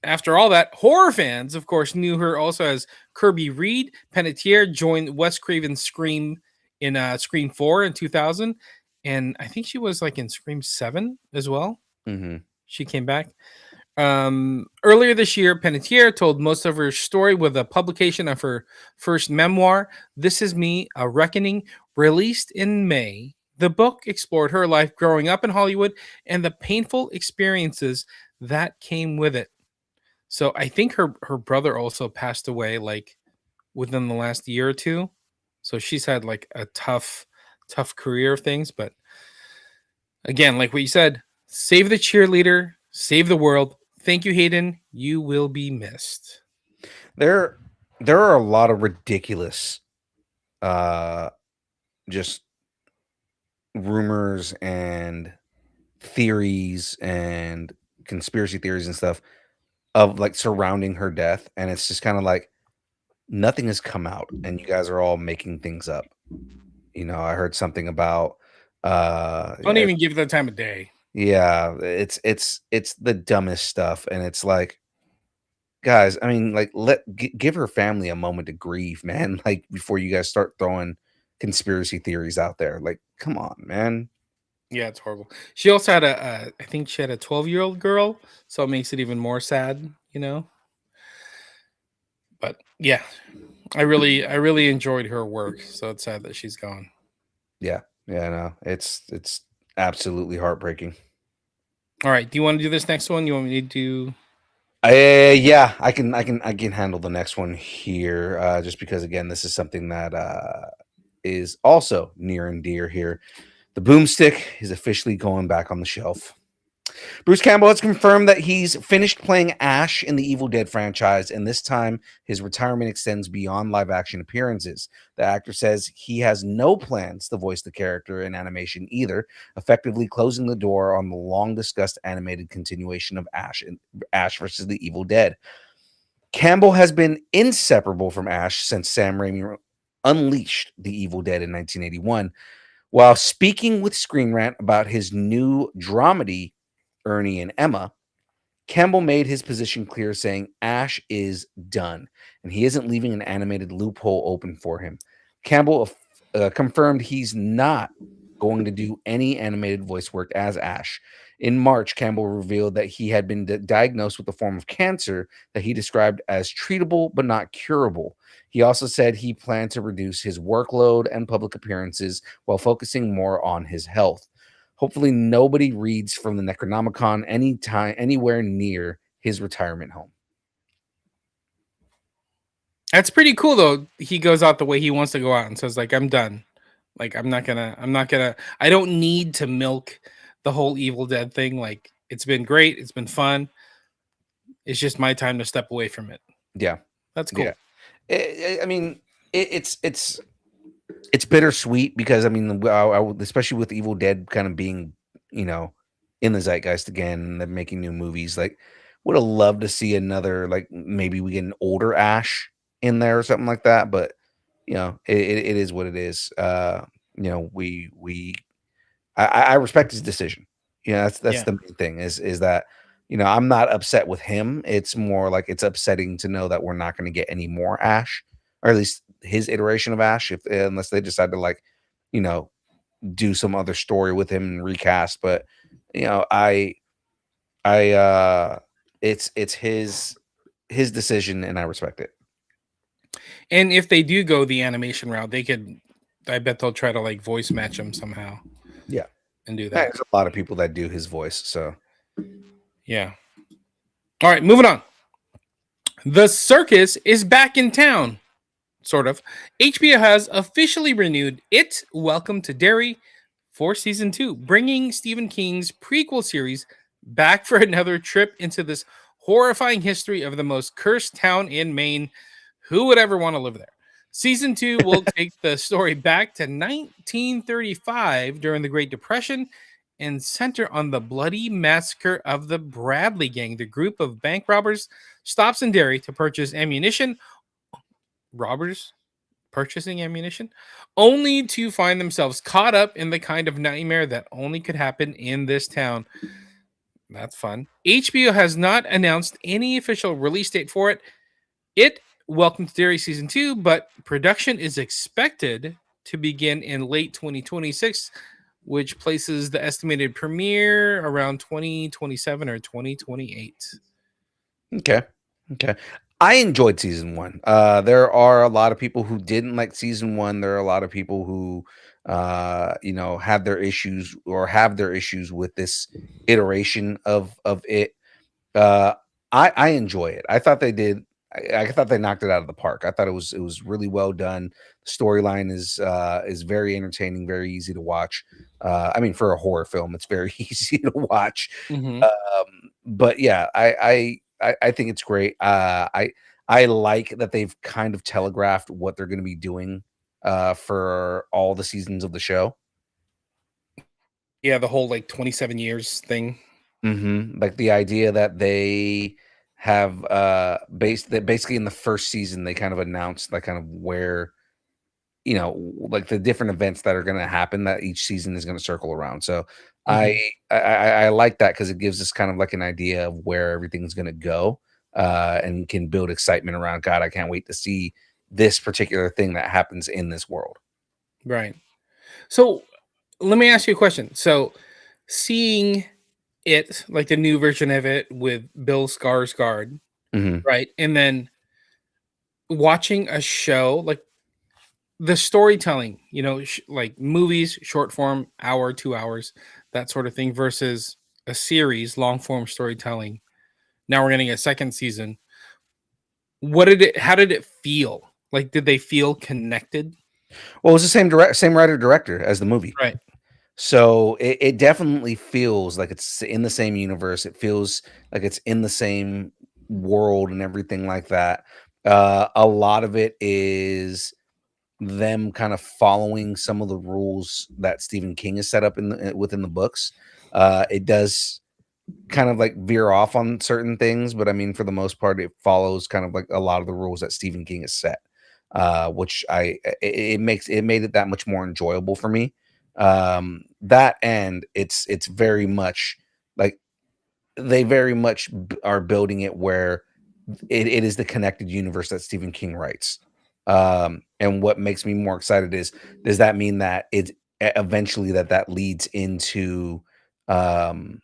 after all that, horror fans, of course, knew her also as Kirby Reed. Panettiere joined Wes Craven's Scream in Scream 4 in 2000. And I think she was like in Scream 7 as well. She came back. Earlier this year, Panettiere told most of her story with a publication of her first memoir, This Is Me, A Reckoning, released in May. The book explored her life growing up in Hollywood and the painful experiences that came with it. So I think her brother also passed away like within the last year or two. So she's had like a tough career of things, but again, like what you said, save the cheerleader, save the world. Thank you, Hayden. You will be missed. There are a lot of ridiculous just rumors and theories and conspiracy theories and stuff of like surrounding her death, and it's just kind of like nothing has come out and you guys are all making things up. I heard something about Don't even give it the time of day. yeah, it's the dumbest stuff, and it's like, guys, I mean, like, give her family a moment to grieve, man, like before you guys start throwing conspiracy theories out there. Like, come on, man. Yeah, it's horrible. She also had I think she had a 12-year-old girl, so it makes it even more sad, But yeah, I really enjoyed her work, so it's sad that she's gone. Yeah, no, it's absolutely heartbreaking. All right, do you want to do this next one? You want me to do? Yeah, I can handle the next one here, just because again, this is something that is also near and dear here. The boomstick is officially going back on the shelf. Bruce Campbell has confirmed that he's finished playing Ash in the Evil Dead franchise, and this time his retirement extends beyond live action appearances. The actor says he has no plans to voice the character in animation either, effectively closing the door on the long discussed animated continuation of Ash versus the Evil Dead. Campbell has been inseparable from Ash since Sam Raimi unleashed the Evil Dead in 1981. While speaking with Screen Rant about his new dramedy, Ernie and Emma, Campbell made his position clear, saying Ash is done, and he isn't leaving an animated loophole open for him. Campbell confirmed he's not going to do any animated voice work as Ash. In March, Campbell revealed that he had been diagnosed with a form of cancer that he described as treatable but not curable. He also said he planned to reduce his workload and public appearances while focusing more on his health. Hopefully nobody reads from the Necronomicon anywhere near his retirement home. That's pretty cool though. He goes out the way he wants to go out and says like, I'm done. Like I'm not gonna I don't need to milk the whole Evil Dead thing. Like it's been great. It's been fun. it's just my time to step away from it. Yeah. That's Yeah. cool. I mean, it's bittersweet because I mean, especially with Evil Dead kind of being, you know, in the zeitgeist again, and they're making new movies. Like, would have loved to see another, like maybe we get an older Ash in there or something like that. But you know, it is what it is. You know, I respect his decision. You know, that's Yeah. the main thing is that, you know, I'm not upset with him. It's more like it's upsetting to know that we're not going to get any more Ash, or at least his iteration of Ash, if unless they decide to like, you know, do some other story with him and recast. But you know, it's his decision, and I respect it. And if they do go the animation route, they could. I bet they'll try to like voice match him somehow Yeah, and do that. there's a lot of people that do his voice. So Yeah. All right, moving on. The circus is back in town. Sort of. HBO has officially renewed its Welcome to Derry for season 2, bringing Stephen King's prequel series back for another trip into this horrifying history of the most cursed town in Maine. Who would ever want to live there? Season 2 will take the story back to 1935 during the Great Depression and center on the bloody massacre of the Bradley Gang. The group of bank robbers stops in Derry to purchase ammunition. Robbers purchasing ammunition, only to find themselves caught up in the kind of nightmare that only could happen in this town. That's fun. HBO has not announced any official release date for it. Welcome to Derry season 2, but production is expected to begin in late 2026, which places the estimated premiere around 2027 or 2028. okay. Okay. I enjoyed season 1. There are a lot of people who didn't like season 1. There are a lot of people who you know, had their issues or have their issues with this iteration of it. Uh I enjoy it. I thought they did I thought they knocked it out of the park. I thought it was really well done. The storyline is very entertaining, very easy to watch. I mean, for a horror film, it's very easy to watch. Mm-hmm. But yeah, I think it's great. I like that they've kind of telegraphed what they're going to be doing for all the seasons of the show. Yeah, the whole like 27 years thing. Like the idea that they have basically in the first season they kind of announced like kind of where, you know, like the different events that are going to happen that each season is going to circle around. So I Mm-hmm. I like that because it gives us kind of like an idea of where everything's going to go, and can build excitement around. God, I can't wait to see this particular thing that happens in this world. Right. So let me ask you a question. So seeing it, like the new version of it with Bill Skarsgård, Hmm. right? And then watching a show, like the storytelling, like movies, short form, hour, 2 hours, that sort of thing, versus a series, long form storytelling. Now we're getting a second season. How did it feel? Like, did they feel connected? Well, it was the same writer director as the movie. Right. So it definitely feels like it's in the same universe. It feels like it's in the same world and everything like that. A lot of it is them kind of following some of the rules that Stephen King has set up within the books. It does kind of like veer off on certain things, but I mean, for the most part, it follows kind of like a lot of the rules that Stephen King has set, which it made it that much more enjoyable for me. That and it's very much like they very much are building it where it is the connected universe that Stephen King writes. And what makes me more excited is, does that mean that it's eventually that leads into um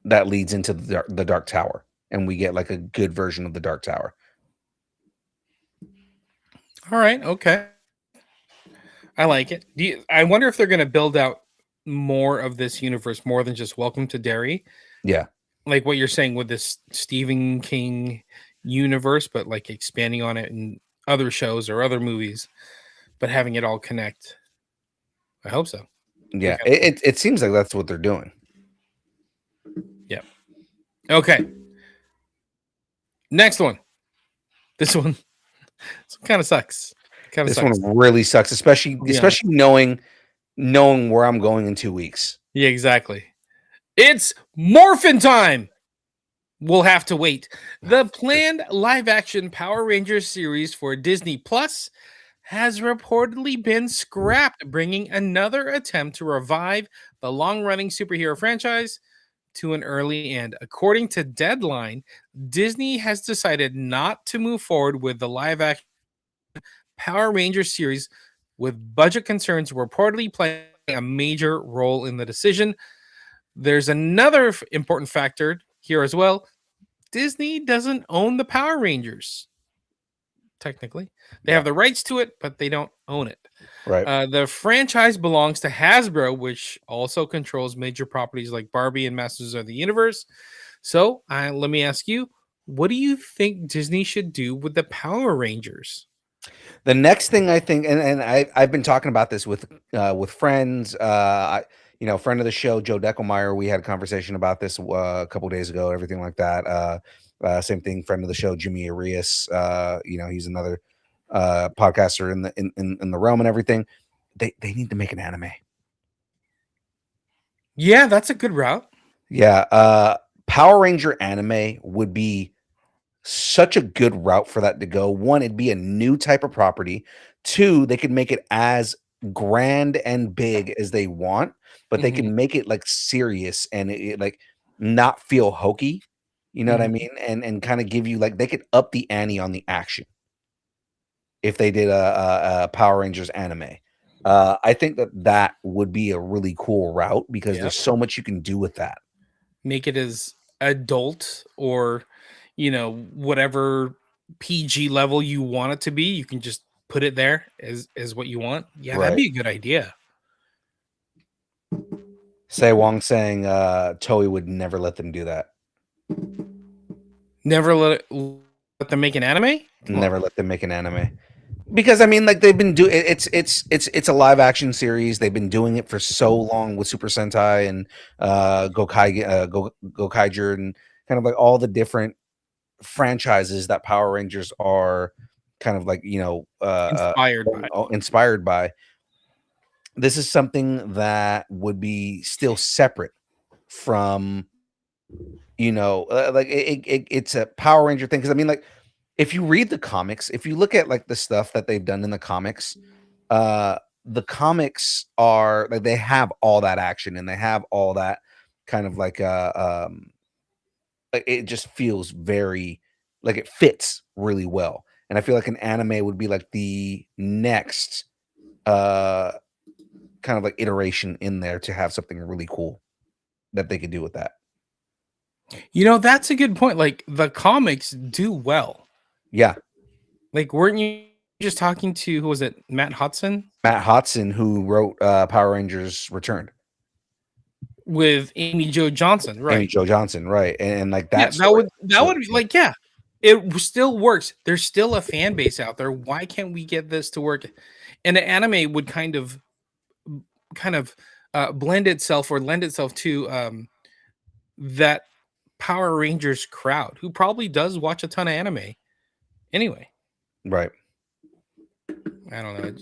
the Dark Tower, and we get like a good version of the Dark Tower. All right. Okay. I like it. I wonder if they're going to build out more of this universe, more than just Welcome to Derry, Yeah, like what you're saying with this Stephen King universe, but like expanding on it in other shows or other movies, but having it all connect. I hope so. yeah. Because It seems like that's what they're doing. yeah. Okay. Next one. This one kind of sucks. Kind of This sucks. one really sucks, especially I'll be honest. knowing where I'm going in 2 weeks. Yeah, exactly. It's morphin time. We'll have to wait. The planned live action Power Rangers series for Disney Plus has reportedly been scrapped, bringing another attempt to revive the long running superhero franchise to an early end. According to Deadline, Disney has decided not to move forward with the live action Power Rangers series, with budget concerns reportedly playing a major role in the decision. There's another important factor here as well. Disney doesn't own the Power Rangers. Technically, they have the rights to it, but they don't own it. Right. The franchise belongs to Hasbro, which also controls major properties like Barbie and Masters of the Universe. So, let me ask you, what do you think Disney should do with the Power Rangers? The next thing I think, and I've been talking about this with friends. Friend of the show, Joe Deckelmeyer. We had a conversation about this a couple days ago. Everything like that. Same thing. Friend of the show, Jimmy Arias. He's another podcaster in the realm and everything. They need to make an anime. Yeah, that's a good route. Yeah, Power Ranger anime would be such a good route for that to go. One, it'd be a new type of property. Two, they could make it as grand and big as they want, but they can make it like serious and like not feel hokey. You know what I mean? And kind of give you like they could up the ante on the action if they did a Power Rangers anime. I think that would be a really cool route because there's so much you can do with that. Make it as adult or whatever PG level you want it to be. You can just put it there as what you want. Yeah, that'd be a good idea. Say Wong saying Toei would never let them do that. Never let them make an anime? Never let them make an anime. Because I mean, like they've been doing it's a live action series. They've been doing it for so long with Super Sentai and Gokaiger and kind of like all the different franchises that Power Rangers are kind of like inspired by. This is something that would be still separate from it's a Power Ranger thing. Because I mean, like if you read the comics, if you look at like the stuff that they've done in the comics, the comics are like they have all that action and they have all that kind of like it just feels very like it fits really well. And I feel like an anime would be like the next kind of like iteration in there to have something really cool that they could do with that. That's a good point. Like the comics do well. Yeah. Like, weren't you just talking to, who was it? Matt Hodson? Matt Hodson, who wrote Power Rangers Returned. With Amy Jo Johnson, right? Amy Jo Johnson, right. And like that. Yeah, that would be like, yeah, it still works. There's still a fan base out there. Why can't we get this to work? And the anime would kind of blend itself or lend itself to that Power Rangers crowd who probably does watch a ton of anime anyway. Right. I don't know.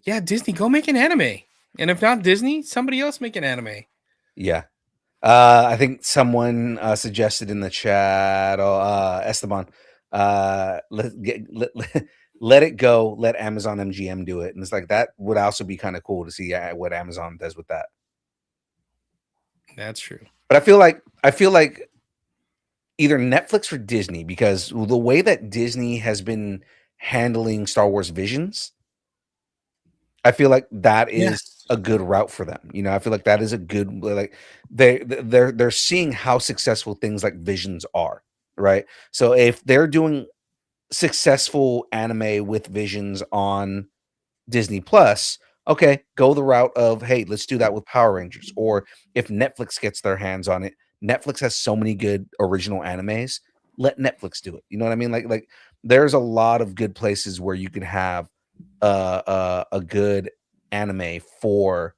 Yeah, Disney, go make an anime. And if not Disney, somebody else make an anime. Yeah. I think someone suggested in the chat, Esteban, let it go, let Amazon MGM do it. And it's like that would also be kind of cool to see what Amazon does with that. That's true. But I feel like either Netflix or Disney, because the way that Disney has been handling Star Wars Visions, I feel like that is a good route for them. I feel like that is a good, like they're seeing how successful things like Visions are, right? So if they're doing successful anime with Visions on Disney Plus, okay, go the route of, hey, let's do that with Power Rangers. Or if Netflix gets their hands on it, Netflix has so many good original animes, let Netflix do it. You know what I mean? Like there's a lot of good places where you can have a good anime for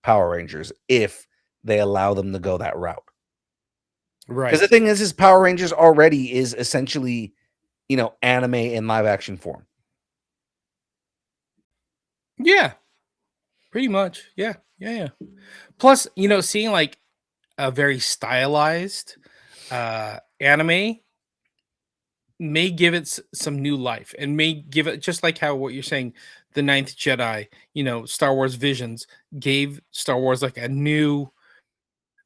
Power Rangers if they allow them to go that route. Because the Right. thing is Power Rangers already is essentially, anime in live action form. Yeah. Pretty much. Yeah. Yeah. Yeah. Plus, seeing like a very stylized anime may give it some new life and may give it just like how what you're saying, the Ninth Jedi, Star Wars Visions gave Star Wars like a new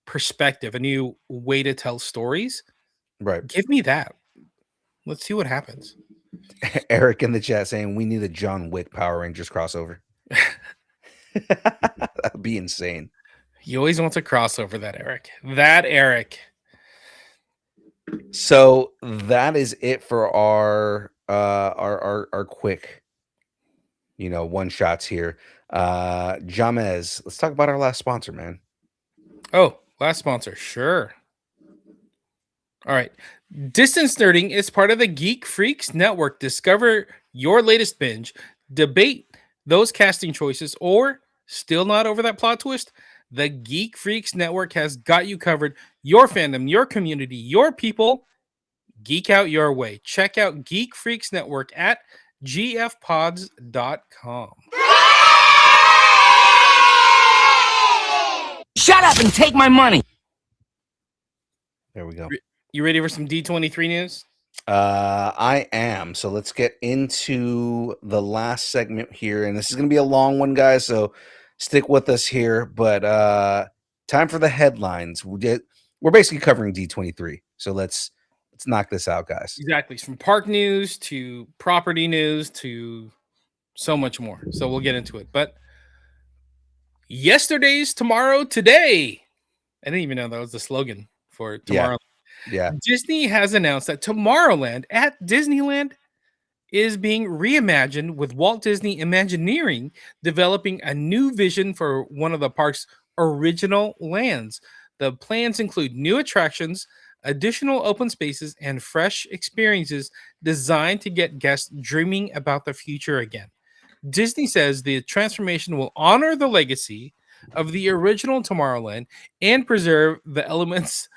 perspective, a new way to tell stories. Right. Give me that. Let's see what happens. Eric in the chat saying we need a John Wick Power Rangers crossover. That'd be insane. He always wants a crossover, that Eric. That Eric. So that is it for our quick, one shots here. Jahmez, let's talk about our last sponsor, man. Oh, last sponsor. Sure. All right. Distance Nerding is part of the Geek Freaks Network. Discover your latest binge, debate those casting choices, or still not over that plot twist? The Geek Freaks Network has got you covered. Your fandom, your community, your people. Geek out your way. Check out Geek Freaks Network at gfpods.com. Shut up and take my money. There we go. You ready for some D23 news? I am. So let's get into the last segment here. And this is going to be a long one, guys. So stick with us here. But time for the headlines. We're basically covering D23. So let's knock this out, guys. Exactly. From park news to property news to so much more. So we'll get into it. But yesterday's tomorrow today. I didn't even know that was the slogan for tomorrow. Yeah. Disney has announced that Tomorrowland at Disneyland is being reimagined, with Walt Disney Imagineering developing a new vision for one of the park's original lands. The plans include new attractions, additional open spaces, and fresh experiences designed to get guests dreaming about the future again. Disney says the transformation will honor the legacy of the original Tomorrowland and preserve the elements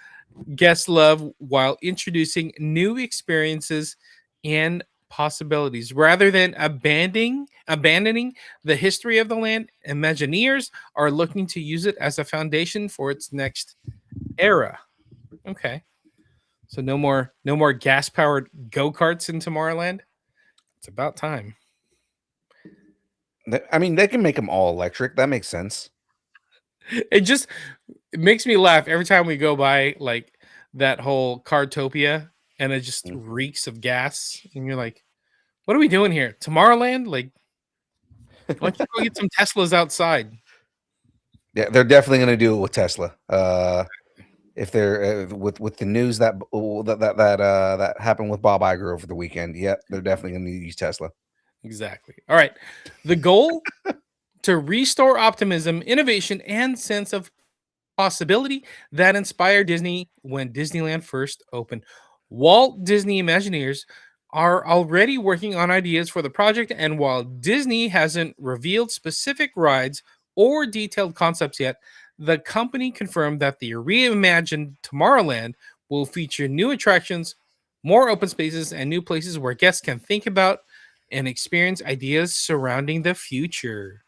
guests love while introducing new experiences and possibilities. Rather than abandoning the history of the land, Imagineers are looking to use it as a foundation for its next era. Okay. So no more gas-powered go-karts in Tomorrowland. It's about time. I mean, they can make them all electric. That makes sense. It makes me laugh every time we go by like that whole Cartopia, and it just reeks of gas, and you're like, what are we doing here? Tomorrowland? Like, why don't you go get some Teslas outside? Yeah, they're definitely going to do it with Tesla. If they're with the news that happened with Bob Iger over the weekend, yeah, they're definitely going to use Tesla. Exactly. All right. The goal to restore optimism, innovation, and sense of possibility that inspired Disney when Disneyland first opened. Walt Disney Imagineers are already working on ideas for the project, and while Disney hasn't revealed specific rides or detailed concepts yet, the company confirmed that the reimagined Tomorrowland will feature new attractions, more open spaces, and new places where guests can think about and experience ideas surrounding the future.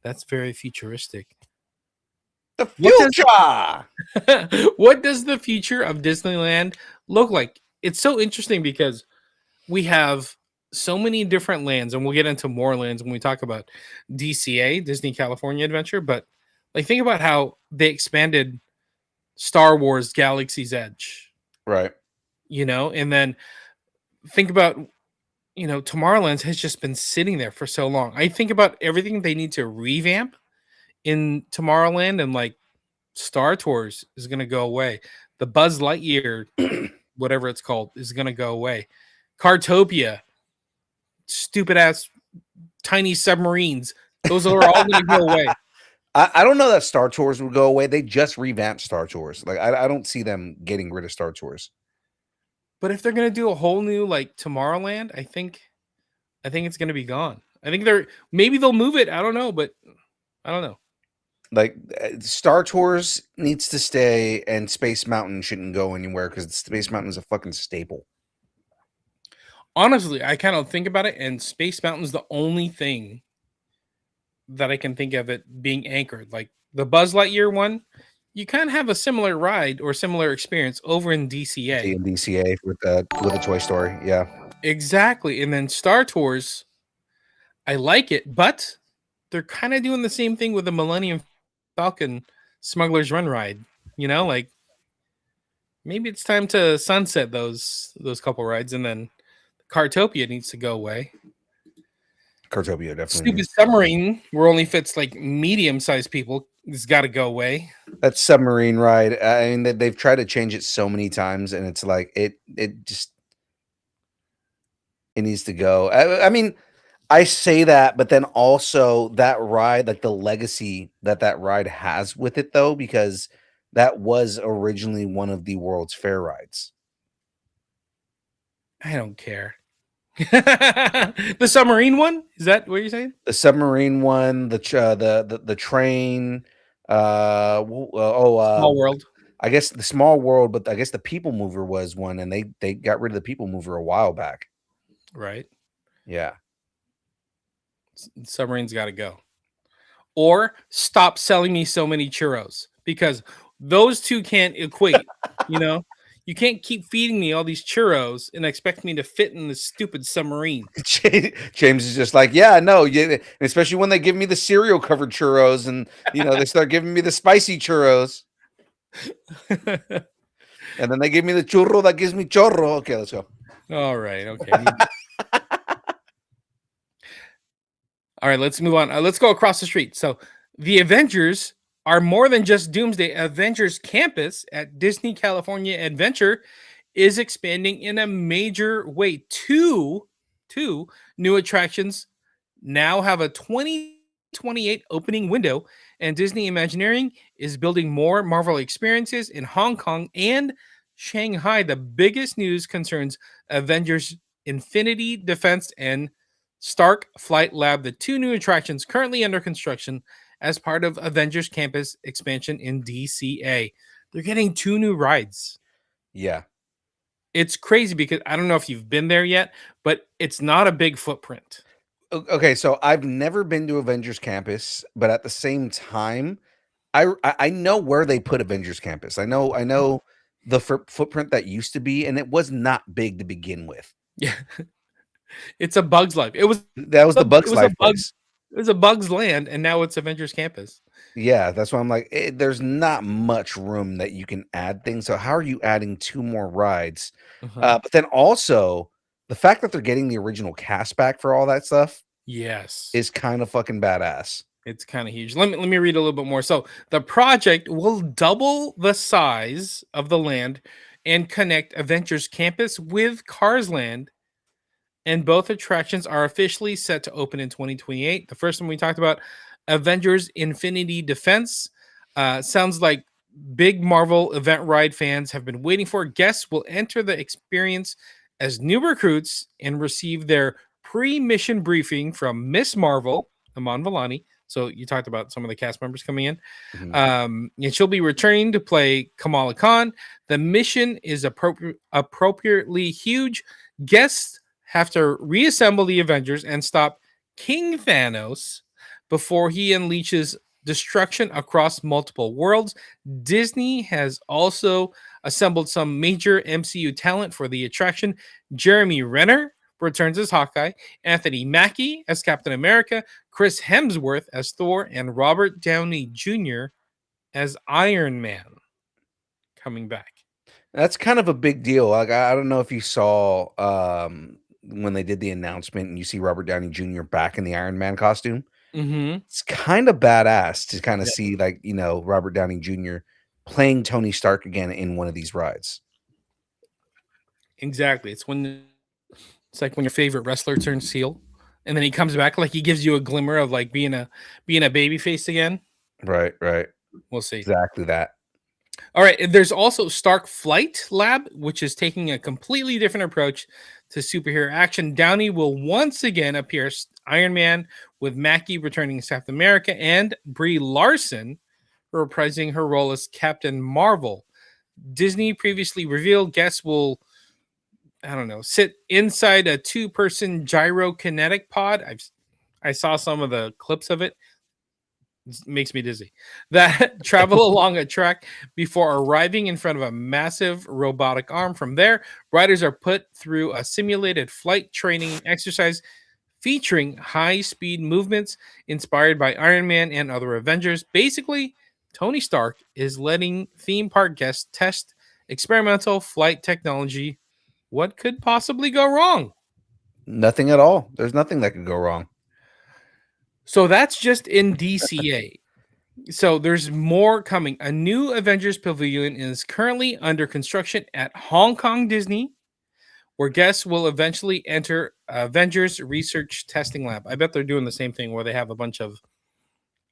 That's very futuristic. The future. What does the future of Disneyland look like? It's so interesting because we have so many different lands, and we'll get into more lands when we talk about DCA, Disney California Adventure. But like, think about how they expanded Star Wars Galaxy's Edge, Right. and then think about, Tomorrowland has just been sitting there for so long. I think about everything they need to revamp in Tomorrowland, and like Star Tours is going to go away. The Buzz Lightyear, whatever it's called, is going to go away. Cartopia, stupid ass tiny submarines, those are all going to go away. I don't know that Star Tours would go away. They just revamped Star Tours. Like I don't see them getting rid of Star Tours. But if they're going to do a whole new like Tomorrowland, I think it's going to be gone. I think maybe they'll move it. I don't know, but I don't know. Like Star Tours needs to stay, and Space Mountain shouldn't go anywhere because Space Mountain is a fucking staple. Honestly, I kind of think about it, and Space Mountain's the only thing that I can think of it being anchored. Like the Buzz Lightyear one, you kind of have a similar ride or similar experience over in DCA. In DCA with a Toy Story, yeah. Exactly. And then Star Tours, I like it, but they're kind of doing the same thing with the Millennium Falcon Smuggler's Run ride. You know, like maybe it's time to sunset those couple rides, and then Cartopia needs to go away. Cartopia definitely. Stupid Needs. submarine where only fits like medium-sized people has got to go away. That submarine ride, I mean, they've tried to change it so many times, and it's like it just it needs to go. I mean, I say that, but then also that ride, like the legacy that ride has with it, though, because that was originally one of the World's Fair rides. I don't care. The submarine one? Is that what you're saying? The submarine one, the train, Small World. I guess the Small World, but I guess the People Mover was one, and they got rid of the People Mover a while back. Right. Yeah. Submarine's got to go. Or stop selling me so many churros, because those two can't equate. You know, you can't keep feeding me all these churros and expect me to fit in this stupid submarine. James is just like, yeah, no, yeah, especially when they give me the cereal covered churros, and they start giving me the spicy churros, and then they give me the churro that gives me chorro. Okay, let's go. All right. Okay. All right, let's move on. Let's go across the street. So the Avengers are more than just Doomsday. Avengers Campus at Disney California Adventure is expanding in a major way. Two new attractions now have a 2028 opening window, and Disney Imagineering is building more Marvel experiences in Hong Kong and Shanghai. The biggest news concerns Avengers Infinity Defense and Stark Flight Lab, the two new attractions currently under construction as part of Avengers Campus expansion in DCA. They're getting two new rides. Yeah. It's crazy because I don't know if you've been there yet, but it's not a big footprint. Okay, so I've never been to Avengers Campus, but at the same time, I know where they put Avengers Campus. I know the footprint that used to be, and it was not big to begin with. Yeah. It's a Bug's Life. That was the Bug's Life place. It was a Bug's Land, and now it's Avengers Campus. Yeah, that's why I'm like, there's not much room that you can add things. So how are you adding two more rides? But then also the fact that they're getting the original cast back for all that stuff, yes, is kind of fucking badass. It's kind of huge. Let me read a little bit more. So the project will double the size of the land and connect Avengers Campus with Cars Land. And both attractions are officially set to open in 2028. The first one we talked about, Avengers Infinity Defense, sounds like big Marvel event ride fans have been waiting for. Guests will enter the experience as new recruits and receive their pre-mission briefing from Miss Marvel, Iman Vellani. So you talked about some of the cast members coming in. And she'll be returning to play Kamala Khan. The mission is appropriately huge. Guests have to reassemble the Avengers and stop King Thanos before he unleashes destruction across multiple worlds. Disney has also assembled some major MCU talent for the attraction. Jeremy Renner returns as Hawkeye, Anthony Mackie as Captain America, Chris Hemsworth as Thor, and Robert Downey Jr. as Iron Man coming back. That's kind of a big deal. Like, I don't know if you saw when they did the announcement and you see Robert Downey Jr. back in the Iron Man costume. It's kind of badass to kind of see, like, Robert Downey Jr. playing Tony Stark again in one of these rides. Exactly. It's like when your favorite wrestler turns heel and then he comes back, like he gives you a glimmer of like being a baby face again. Right. We'll see. Exactly that. All right. There's also Stark Flight Lab, which is taking a completely different approach to superhero action, Downey will once again appear as Iron Man, with Mackie returning as Captain America and Brie Larson reprising her role as Captain Marvel. Disney previously revealed guests will, I don't know, sit inside a two-person gyrokinetic pod. I saw some of the clips of it. It makes me dizzy. That travel along a track before arriving in front of a massive robotic arm. From there, riders are put through a simulated flight training exercise featuring high-speed movements inspired by Iron Man and other Avengers. Basically, Tony Stark is letting theme park guests test experimental flight technology. What could possibly go wrong? Nothing at all. There's nothing that could go wrong. So that's just in DCA. So there's more coming. A new Avengers Pavilion is currently under construction at Hong Kong Disney, where guests will eventually enter Avengers Research Testing Lab. I bet they're doing the same thing where they have a bunch of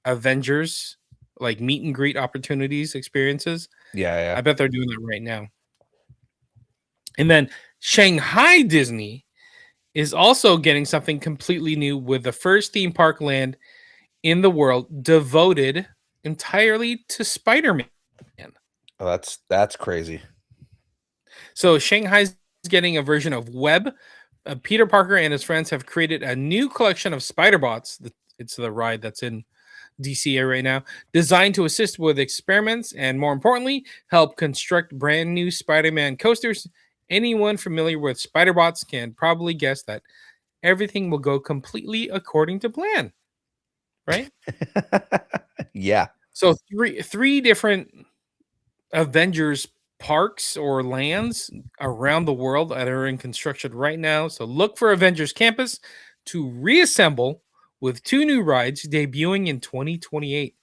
Avengers, like meet and greet opportunities, experiences. Yeah. I bet they're doing that right now. And then Shanghai Disney is also getting something completely new with the first theme park land in the world devoted entirely to Spider-Man. Oh, that's crazy. So Shanghai's getting a version of Web. Peter Parker and his friends have created a new collection of Spider-Bots. It's the ride that's in DCA right now, designed to assist with experiments and, more importantly, help construct brand new Spider-Man coasters. Anyone familiar with Spider-Bots can probably guess that everything will go completely according to plan, right? Yeah. So three different Avengers parks or lands around the world that are in construction right now. So look for Avengers Campus to reassemble with 2 new rides debuting in 2028.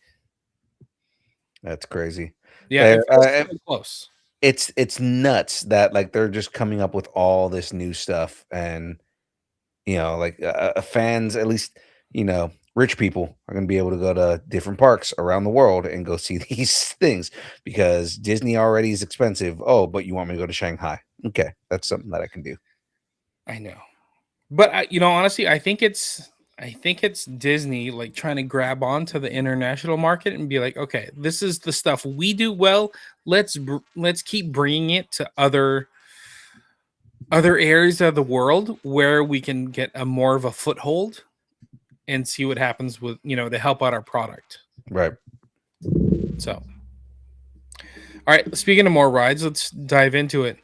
That's crazy. Yeah, it feels kinda close. It's nuts that like they're just coming up with all this new stuff, and like fans, at least rich people are going to be able to go to different parks around the world and go see these things, because Disney already is expensive. Oh, but you want me to go to Shanghai? Okay, that's something that I can do. I know, but honestly, I think it's Disney like trying to grab onto the international market and be like, okay, this is the stuff we do well. Let's keep bringing it to other areas of the world where we can get a more of a foothold and see what happens with to help out our product. Right. So, all right. Speaking of more rides, let's dive into it.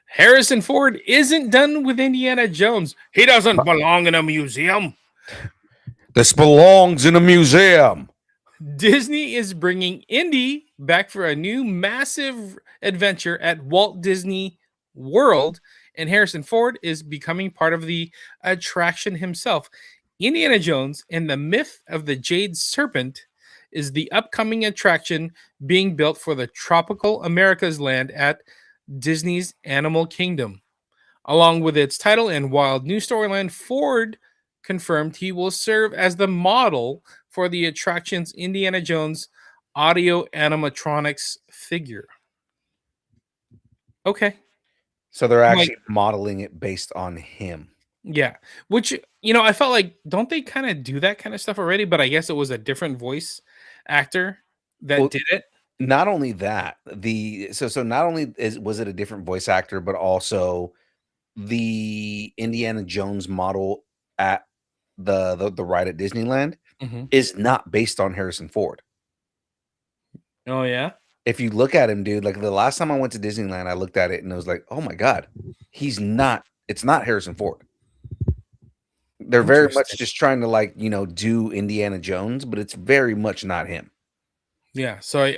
Harrison Ford isn't done with Indiana Jones. He doesn't belong in a museum. This belongs in a museum. Disney is bringing Indy back for a new massive adventure at Walt Disney World, and Harrison Ford is becoming part of the attraction himself. Indiana Jones and the Myth of the Jade Serpent is the upcoming attraction being built for the tropical America's land at Disney's Animal Kingdom. Along with its title and wild new storyline, Ford confirmed he will serve as the model for the attraction's Indiana Jones audio animatronics figure. Okay. So they're actually modeling it based on him. Yeah. Which, I felt like, don't they kind of do that kind of stuff already? But I guess it was a different voice actor that did it. Not only that, so not only was it a different voice actor, but also the Indiana Jones model at the ride at Disneyland is not based on Harrison Ford. Oh yeah. If you look at him, dude, like the last time I went to Disneyland, I looked at it and I was like, oh my God, it's not Harrison Ford. They're very much just trying to do Indiana Jones, but it's very much not him. Yeah. So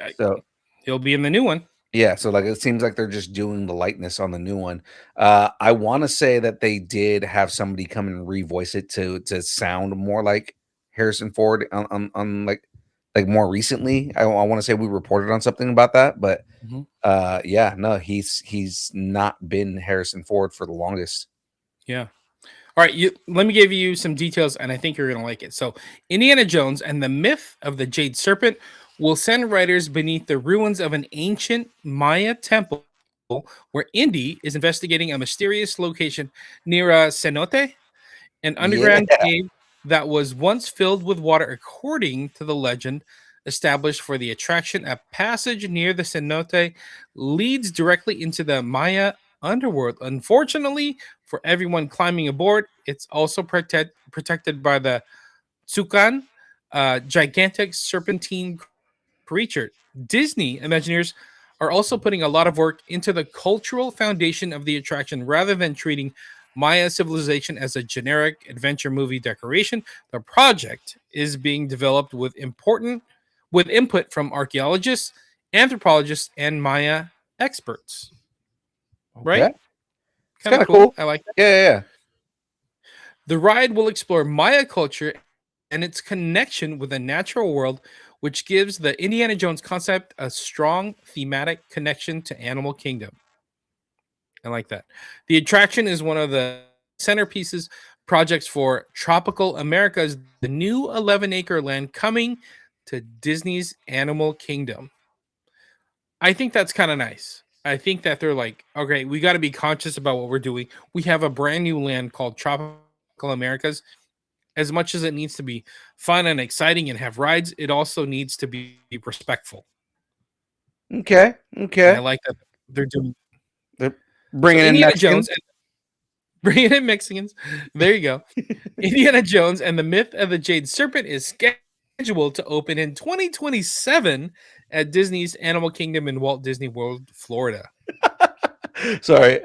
he'll be in the new one. Yeah. So it seems like they're just doing the likeness on the new one. I want to say that they did have somebody come and revoice it to sound more like Harrison Ford on like more recently. I want to say we reported on something about that, but yeah, no, he's not been Harrison Ford for the longest. Yeah. All right, let me give you some details, and I think you're going to like it. So, Indiana Jones and the Myth of the Jade Serpent will send riders beneath the ruins of an ancient Maya temple where Indy is investigating a mysterious location near a cenote, an Yeah. underground cave that was once filled with water, according to the legend established for the attraction. A passage near the cenote leads directly into the Maya underworld. Unfortunately, for everyone climbing aboard, it's also protected by the Tsukan, a gigantic serpentine creature. Disney Imagineers are also putting a lot of work into the cultural foundation of the attraction rather than treating Maya civilization as a generic adventure movie decoration. The project is being developed with input from archaeologists, anthropologists, and Maya experts. Okay. Right? It's Kind kind of of cool. cool. I like that. Yeah. The ride will explore Maya culture and its connection with the natural world, which gives the Indiana Jones concept a strong thematic connection to Animal Kingdom. I like that. The attraction is one of the centerpieces projects for Tropical America's the new 11-acre land coming to Disney's Animal Kingdom. I think that's kind of nice. I think that they're like, okay, we got to be conscious about what we're doing. We have a brand new land called Tropical Americas. As much as it needs to be fun and exciting and have rides, it also needs to be respectful. Okay. And I Okay. like that they're doing They're so. bringing in Indiana Jones Mexicans. and bringing in Mexicans. There you go. Indiana Jones and the Myth of the Jade Serpent is scheduled to open in 2027 at Disney's Animal Kingdom in Walt Disney World, Florida. Sorry.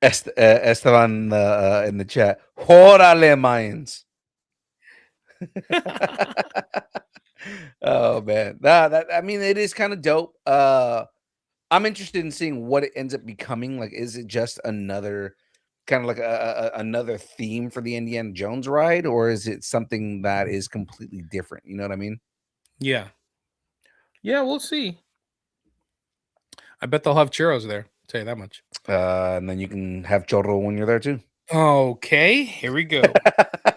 Esteban in the chat. Órale, Mayans. Oh man. Nah, that I mean it is kind of dope. I'm interested in seeing what it ends up becoming. Like, is it just another kind of like another theme for the Indiana Jones ride, or is it something that is completely different? You know what I mean? Yeah. Yeah, we'll see. I bet they'll have churros there. I'll tell you that much. And then you can have chorro when you're there too. Okay, here we go.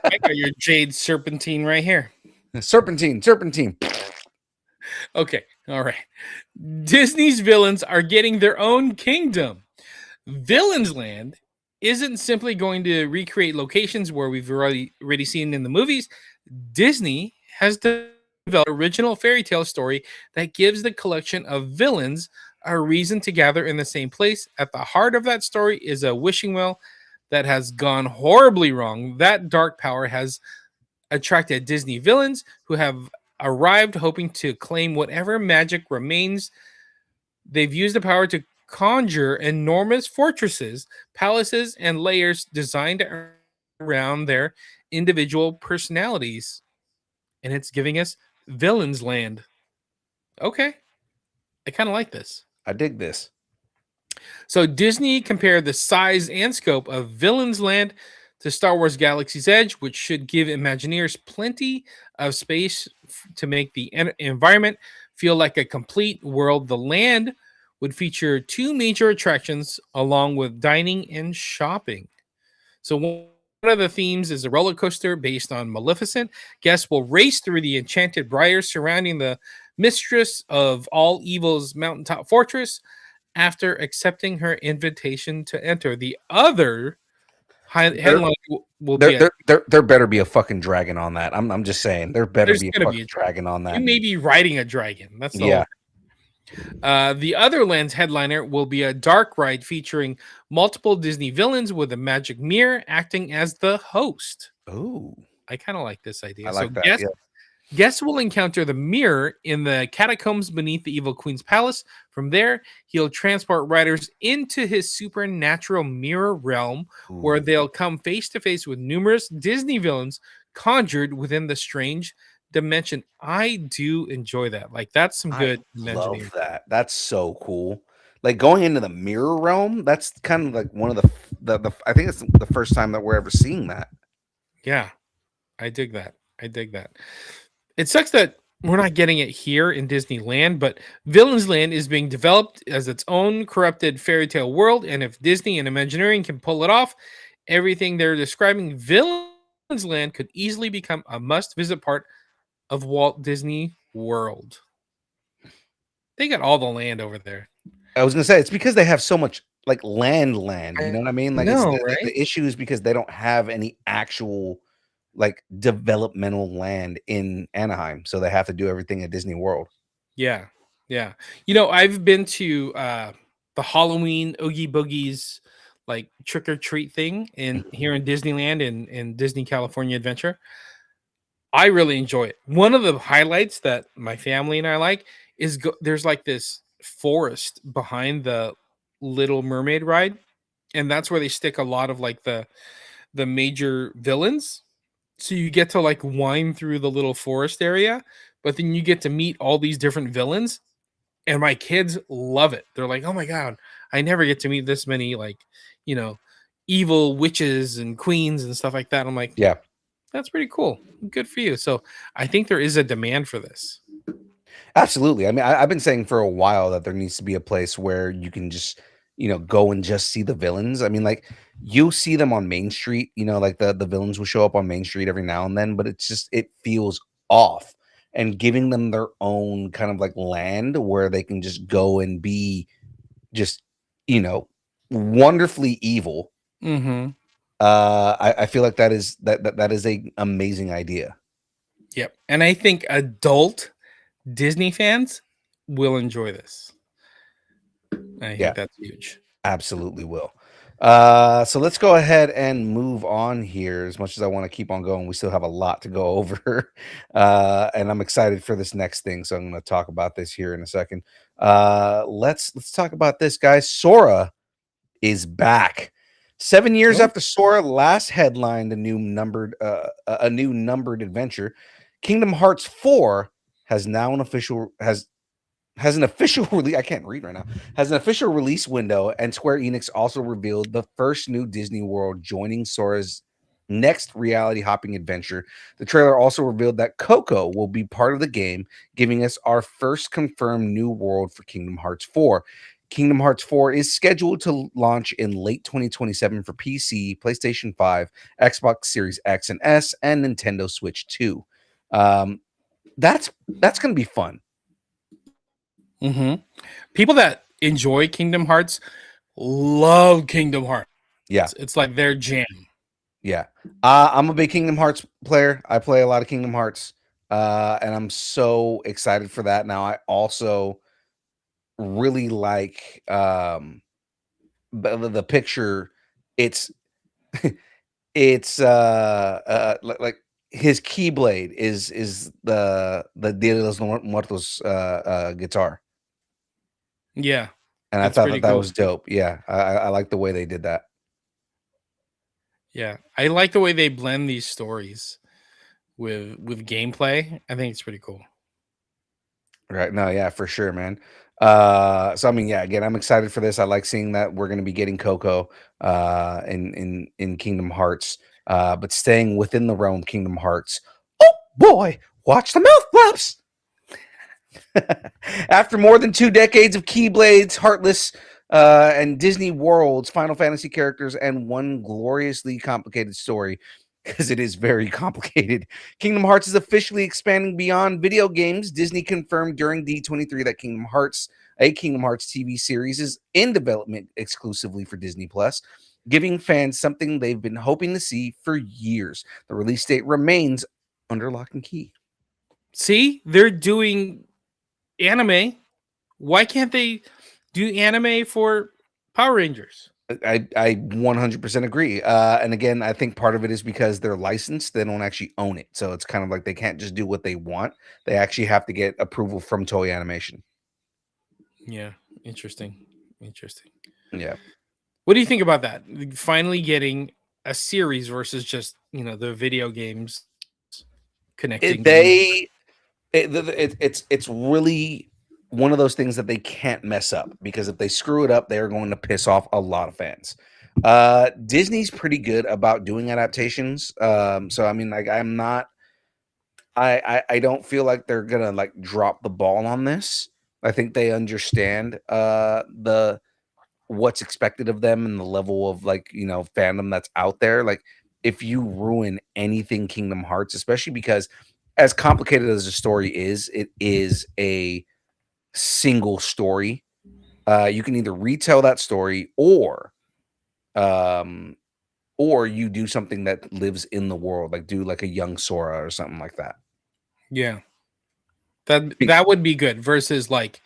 I got your Jade Serpentine right here. Serpentine. Okay, all right. Disney's villains are getting their own kingdom. Villains Land isn't simply going to recreate locations where we've already seen in the movies. Disney has developed an original fairy tale story that gives the collection of villains a reason to gather in the same place. At the heart of that story is a wishing well that has gone horribly wrong. That dark power has attracted Disney villains who have arrived hoping to claim whatever magic remains. They've used the power to conjure enormous fortresses, palaces, and layers designed around their individual personalities. And it's giving us Villains Land. Okay, I kind of like this. I dig this. So Disney compared the size and scope of Villains Land to Star Wars Galaxy's Edge, which should give Imagineers plenty of space to make the environment feel like a complete world. The land would feature two major attractions along with dining and shopping. So one of the themes is a roller coaster based on Maleficent. Guests will race through the enchanted briars surrounding the mistress of all evil's mountaintop fortress after accepting her invitation to enter. The other headline will be There better be a fucking dragon on that. I'm just saying there better there's be a going to fucking be dragon on that. you may be riding a dragon. That's the Yeah. The other land's headliner will be a dark ride featuring multiple Disney villains with a magic mirror acting as the host. Ooh. I kind of like this idea. I like that. Guests will encounter the mirror in the catacombs beneath the Evil Queen's palace. From there, he'll transport riders into his supernatural mirror realm, where Ooh. they'll come face to face with numerous Disney villains conjured within the strange dimension. I do enjoy that. Like, that's some good imagining. Love that. That's so cool. Like going into the mirror realm, that's kind of like one of the I think it's the first time that we're ever seeing that. Yeah, I dig that. I dig that. It sucks that we're not getting it here in Disneyland, but Villains Land is being developed as its own corrupted fairy tale world. And if Disney and Imagineering can pull it off, everything they're describing, Villains Land could easily become a must visit part of Walt Disney World. They got all the land over there. I was gonna say it's because they have so much like land. You I know what I mean? Like it's know, right? the issue is because they don't have any actual like developmental land in Anaheim, so they have to do everything at Disney World. Yeah, yeah. I've been to the Halloween Oogie Boogies like trick or treat thing in here in Disneyland in Disney California Adventure. I really enjoy it. One of the highlights that my family and I like is there's like this forest behind the Little Mermaid ride, and that's where they stick a lot of like the major villains. So you get to like wind through the little forest area, but then you get to meet all these different villains, and my kids love it. They're like, "Oh my god, I never get to meet this many like, you know, evil witches and queens and stuff like that." I'm like, Yeah. "That's pretty cool. Good for you." So, I think there is a demand for this. Absolutely. I mean, I've been saying for a while that there needs to be a place where you can just, go and just see the villains. I mean, like you see them on Main Street, like the villains will show up on Main Street every now and then, but it feels off. And giving them their own kind of like land where they can just go and be just, you know, wonderfully evil. Mhm. I feel like that is a amazing idea. Yep. And I think adult Disney fans will enjoy this. I Yeah. think that's huge. Absolutely will. So let's go ahead and move on here. As much as I want to keep on going, we still have a lot to go over. And I'm excited for this next thing. So I'm going to talk about this here in a second. Let's talk about this, guys. Sora is back. 7 years Oh. after Sora last headlined a new numbered adventure, Kingdom Hearts 4 has now has an official release. I can't read right now. Has an official release window, and Square Enix also revealed the first new Disney World joining Sora's next reality hopping adventure. The trailer also revealed that Coco will be part of the game, giving us our first confirmed new world for Kingdom Hearts 4. Kingdom Hearts 4 is scheduled to launch in late 2027 for PC, PlayStation 5, Xbox Series X and S, and Nintendo Switch 2. That's going to be fun. Mhm. People that enjoy Kingdom Hearts love Kingdom Hearts. Yeah. It's like their jam. Yeah. I'm a big Kingdom Hearts player. I play a lot of Kingdom Hearts. And I'm so excited for that. Now, I also really like the picture. It's it's like his keyblade is the Dia de los Muertos guitar. Yeah. And I It's thought pretty that cool. was dope. Yeah. I like the way they did that. Yeah. I like the way they blend these stories with gameplay. I think it's pretty cool. Right. No, yeah, for sure, man. So I mean, yeah, again, I'm excited for this. I like seeing that we're gonna be getting Coco in Kingdom Hearts. But staying within the realm Kingdom Hearts. Oh boy, watch the mouth flaps. After more than 2 decades of Keyblades, Heartless, and Disney World's Final Fantasy characters, and one gloriously complicated story, because it is very complicated, Kingdom Hearts is officially expanding beyond video games. Disney confirmed during D23 that a Kingdom Hearts TV series, is in development exclusively for Disney Plus, giving fans something they've been hoping to see for years. The release date remains under lock and key. See, they're doing anime. Why can't they do anime for Power Rangers? I 100% agree. And again, I think part of it is because they're licensed; they don't actually own it, so it's kind of like they can't just do what they want. They actually have to get approval from Toei Animation. Yeah, interesting. Interesting. Yeah, What do you think about that? Finally getting a series versus just, the video games it, connecting to the they it's really one of those things that they can't mess up, because if they screw it up, they are going to piss off a lot of fans. Disney's pretty good about doing adaptations. So I mean, like, I don't feel like they're gonna like drop the ball on this. I think they understand the what's expected of them and the level of, like, fandom that's out there. Like, if you ruin anything Kingdom Hearts, especially because as complicated as the story is, it is a single story. you can either retell that story or you do something that lives in the world, like do like a young Sora or something like that. Yeah. That would be good versus like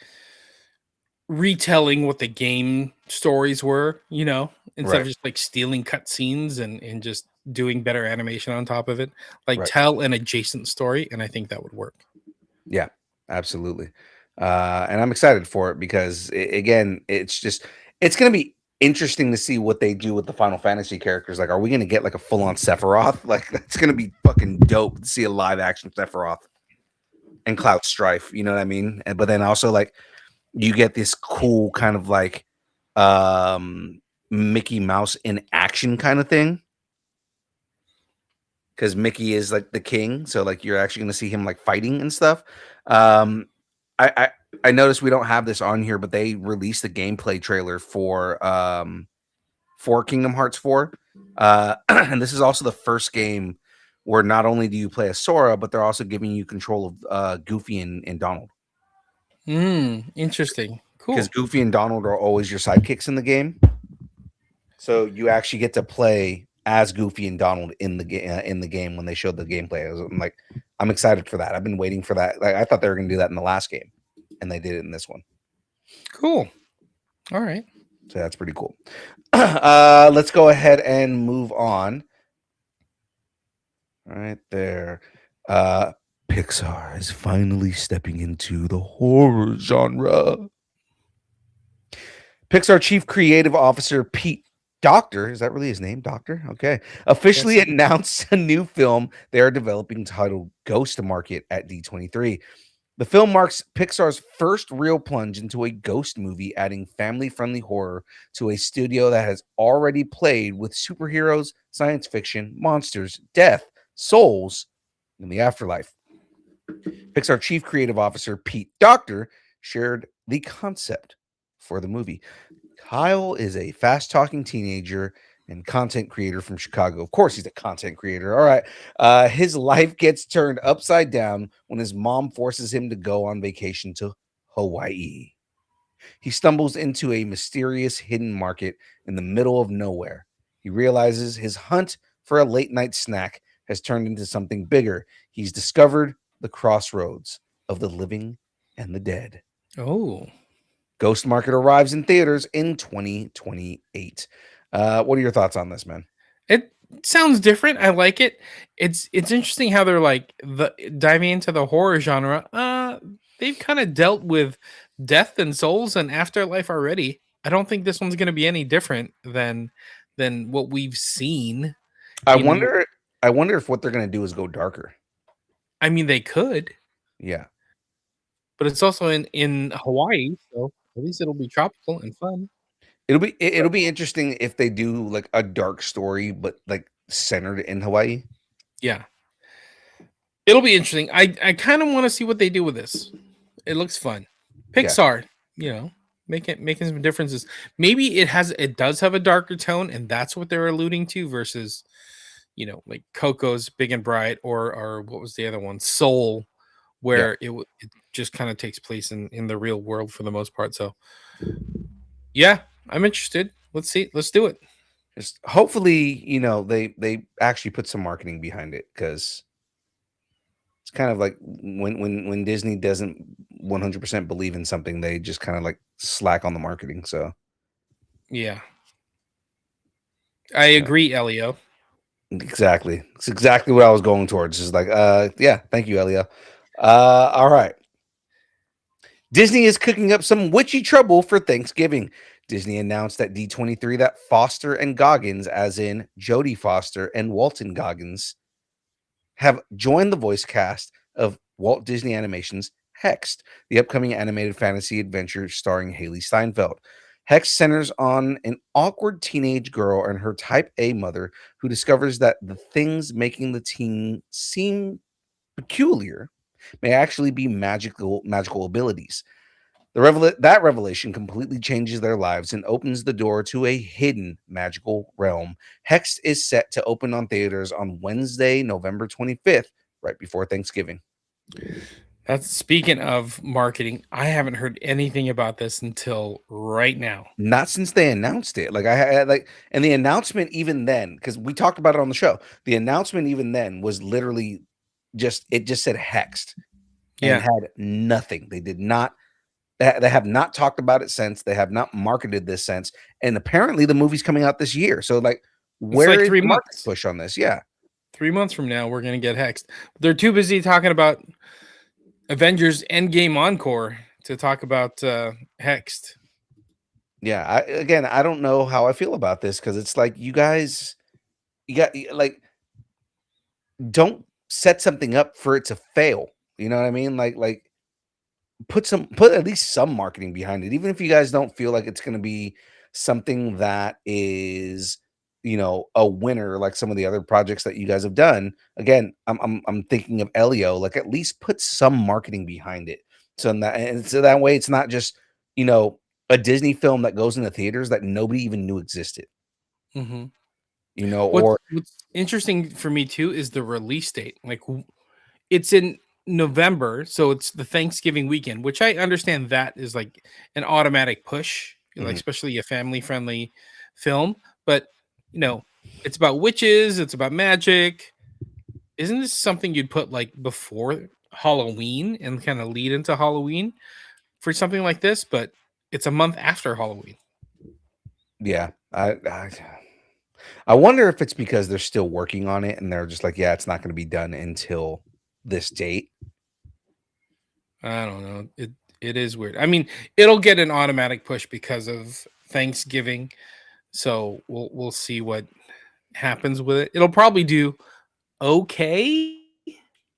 retelling what the game stories were, instead of Right. just like stealing cutscenes and just doing better animation on top of it. Like Right. tell an adjacent story, and I think that would work. Yeah, absolutely. And I'm excited for it because again, it's going to be interesting to see what they do with the Final Fantasy characters. Like, are we going to get like a full on Sephiroth? Like, that's going to be fucking dope to see a live action Sephiroth and Cloud Strife. You know what I mean? But then also like you get this cool kind of like Mickey Mouse in action kind of thing. Because Mickey is like the king, so like you're actually gonna see him like fighting and stuff. Um, I, I I noticed we don't have this on here, but they released the gameplay trailer for Kingdom Hearts 4. And this is also the first game where not only do you play as Sora, but they're also giving you control of Goofy and Donald. Interesting. Cool. Because Goofy and Donald are always your sidekicks in the game. So you actually get to play as Goofy and Donald in the game when they showed the gameplay. I'm excited for that. I've been waiting for that. Like, I thought they were going to do that in the last game, and they did it in this one. Cool. All right. So that's pretty cool. Let's go ahead and move on. Right there. Pixar is finally stepping into the horror genre. Pixar Chief Creative Officer Pete Docter, is that really his name? Doctor? Okay. Officially announced a new film they are developing titled Ghost Market at D23. The film marks Pixar's first real plunge into a ghost movie, adding family-friendly horror to a studio that has already played with superheroes, science fiction, monsters, death, souls, and the afterlife. Pixar Chief Creative Officer Pete Docter shared the concept for the movie. Kyle is a fast-talking teenager and content creator from Chicago. Of course, he's a content creator. All right. His life gets turned upside down when his mom forces him to go on vacation to Hawaii. He stumbles into a mysterious hidden market in the middle of nowhere. He realizes his hunt for a late-night snack has turned into something bigger. He's discovered the crossroads of the living and the dead. Oh. Ghost Market arrives in theaters in 2028. What are your thoughts on this, man? It sounds different. I like it. It's interesting how they're like diving into the horror genre. They've kind of dealt with death and souls and afterlife already. I don't think this one's going to be any different than what we've seen. I wonder if what they're going to do is go darker. I mean, they could. Yeah. But it's also in Hawaii, so at least it'll be tropical and fun. It'll be interesting if they do like a dark story, but like centered in Hawaii. Yeah. It'll be interesting. I kind of want to see what they do with this. It looks fun. Pixar, making some differences. Maybe it does have a darker tone, and that's what they're alluding to versus, like Coco's Big and Bright or what was the other one? Soul, where it just kind of takes place in the real world for the most part. So yeah, I'm interested. Let's see. Let's do it. Just hopefully, they actually put some marketing behind it, because it's kind of like when Disney doesn't 100% believe in something, they just kind of like slack on the marketing. So yeah, I agree, Elio. Exactly. It's exactly what I was going towards. Is like, yeah, thank you, Elio. All right. Disney is cooking up some witchy trouble for Thanksgiving. Disney announced at D23 that Foster and Goggins, as in Jodie Foster and Walton Goggins, have joined the voice cast of Walt Disney Animation's Hexed, the upcoming animated fantasy adventure starring Haley Steinfeld. Hex centers on an awkward teenage girl and her type A mother who discovers that the things making the teen seem peculiar may actually be magical abilities. That revelation completely changes their lives and opens the door to a hidden magical realm. Hex is set to open on theaters on Wednesday, November 25th, right before Thanksgiving. Mm-hmm. Speaking of marketing. I haven't heard anything about this until right now. Not since they announced it. Like I had like, and the announcement even then, because we talked about it on the show. The announcement even then was literally just said hexed and Yeah, had nothing. They did not. They have not talked about it since. They have not marketed this since. And apparently, the movie's coming out this year. So like, it's where like is three the marketing months. push on this? Yeah. 3 months from now, we're gonna get hexed. They're too busy talking about Avengers Endgame Encore to talk about hexed. Yeah. Again, I don't know how I feel about this because it's like you guys, you got like, don't set something up for it to fail. You know what I mean? Like put at least some marketing behind it, even if you guys don't feel like it's going to be something that is, a winner like some of the other projects that you guys have done. Again, I'm thinking of Elio. Like at least put some marketing behind it, so that way it's not just a Disney film that goes into theaters that nobody even knew existed. Hmm. Or What's interesting for me too is the release date. Like it's in November, so it's the Thanksgiving weekend, which I understand that is like an automatic push, like Mhm. especially a family friendly film. But you know, it's about witches, it's about magic. Isn't this something you'd put like before Halloween and kind of lead into Halloween for something like this? But it's a month after Halloween. Yeah, I wonder if it's because they're still working on it and they're just like, yeah, it's not going to be done until this date. I don't know. It is weird. I mean, it'll get an automatic push because of Thanksgiving. So we'll see what happens with it. It'll probably do okay.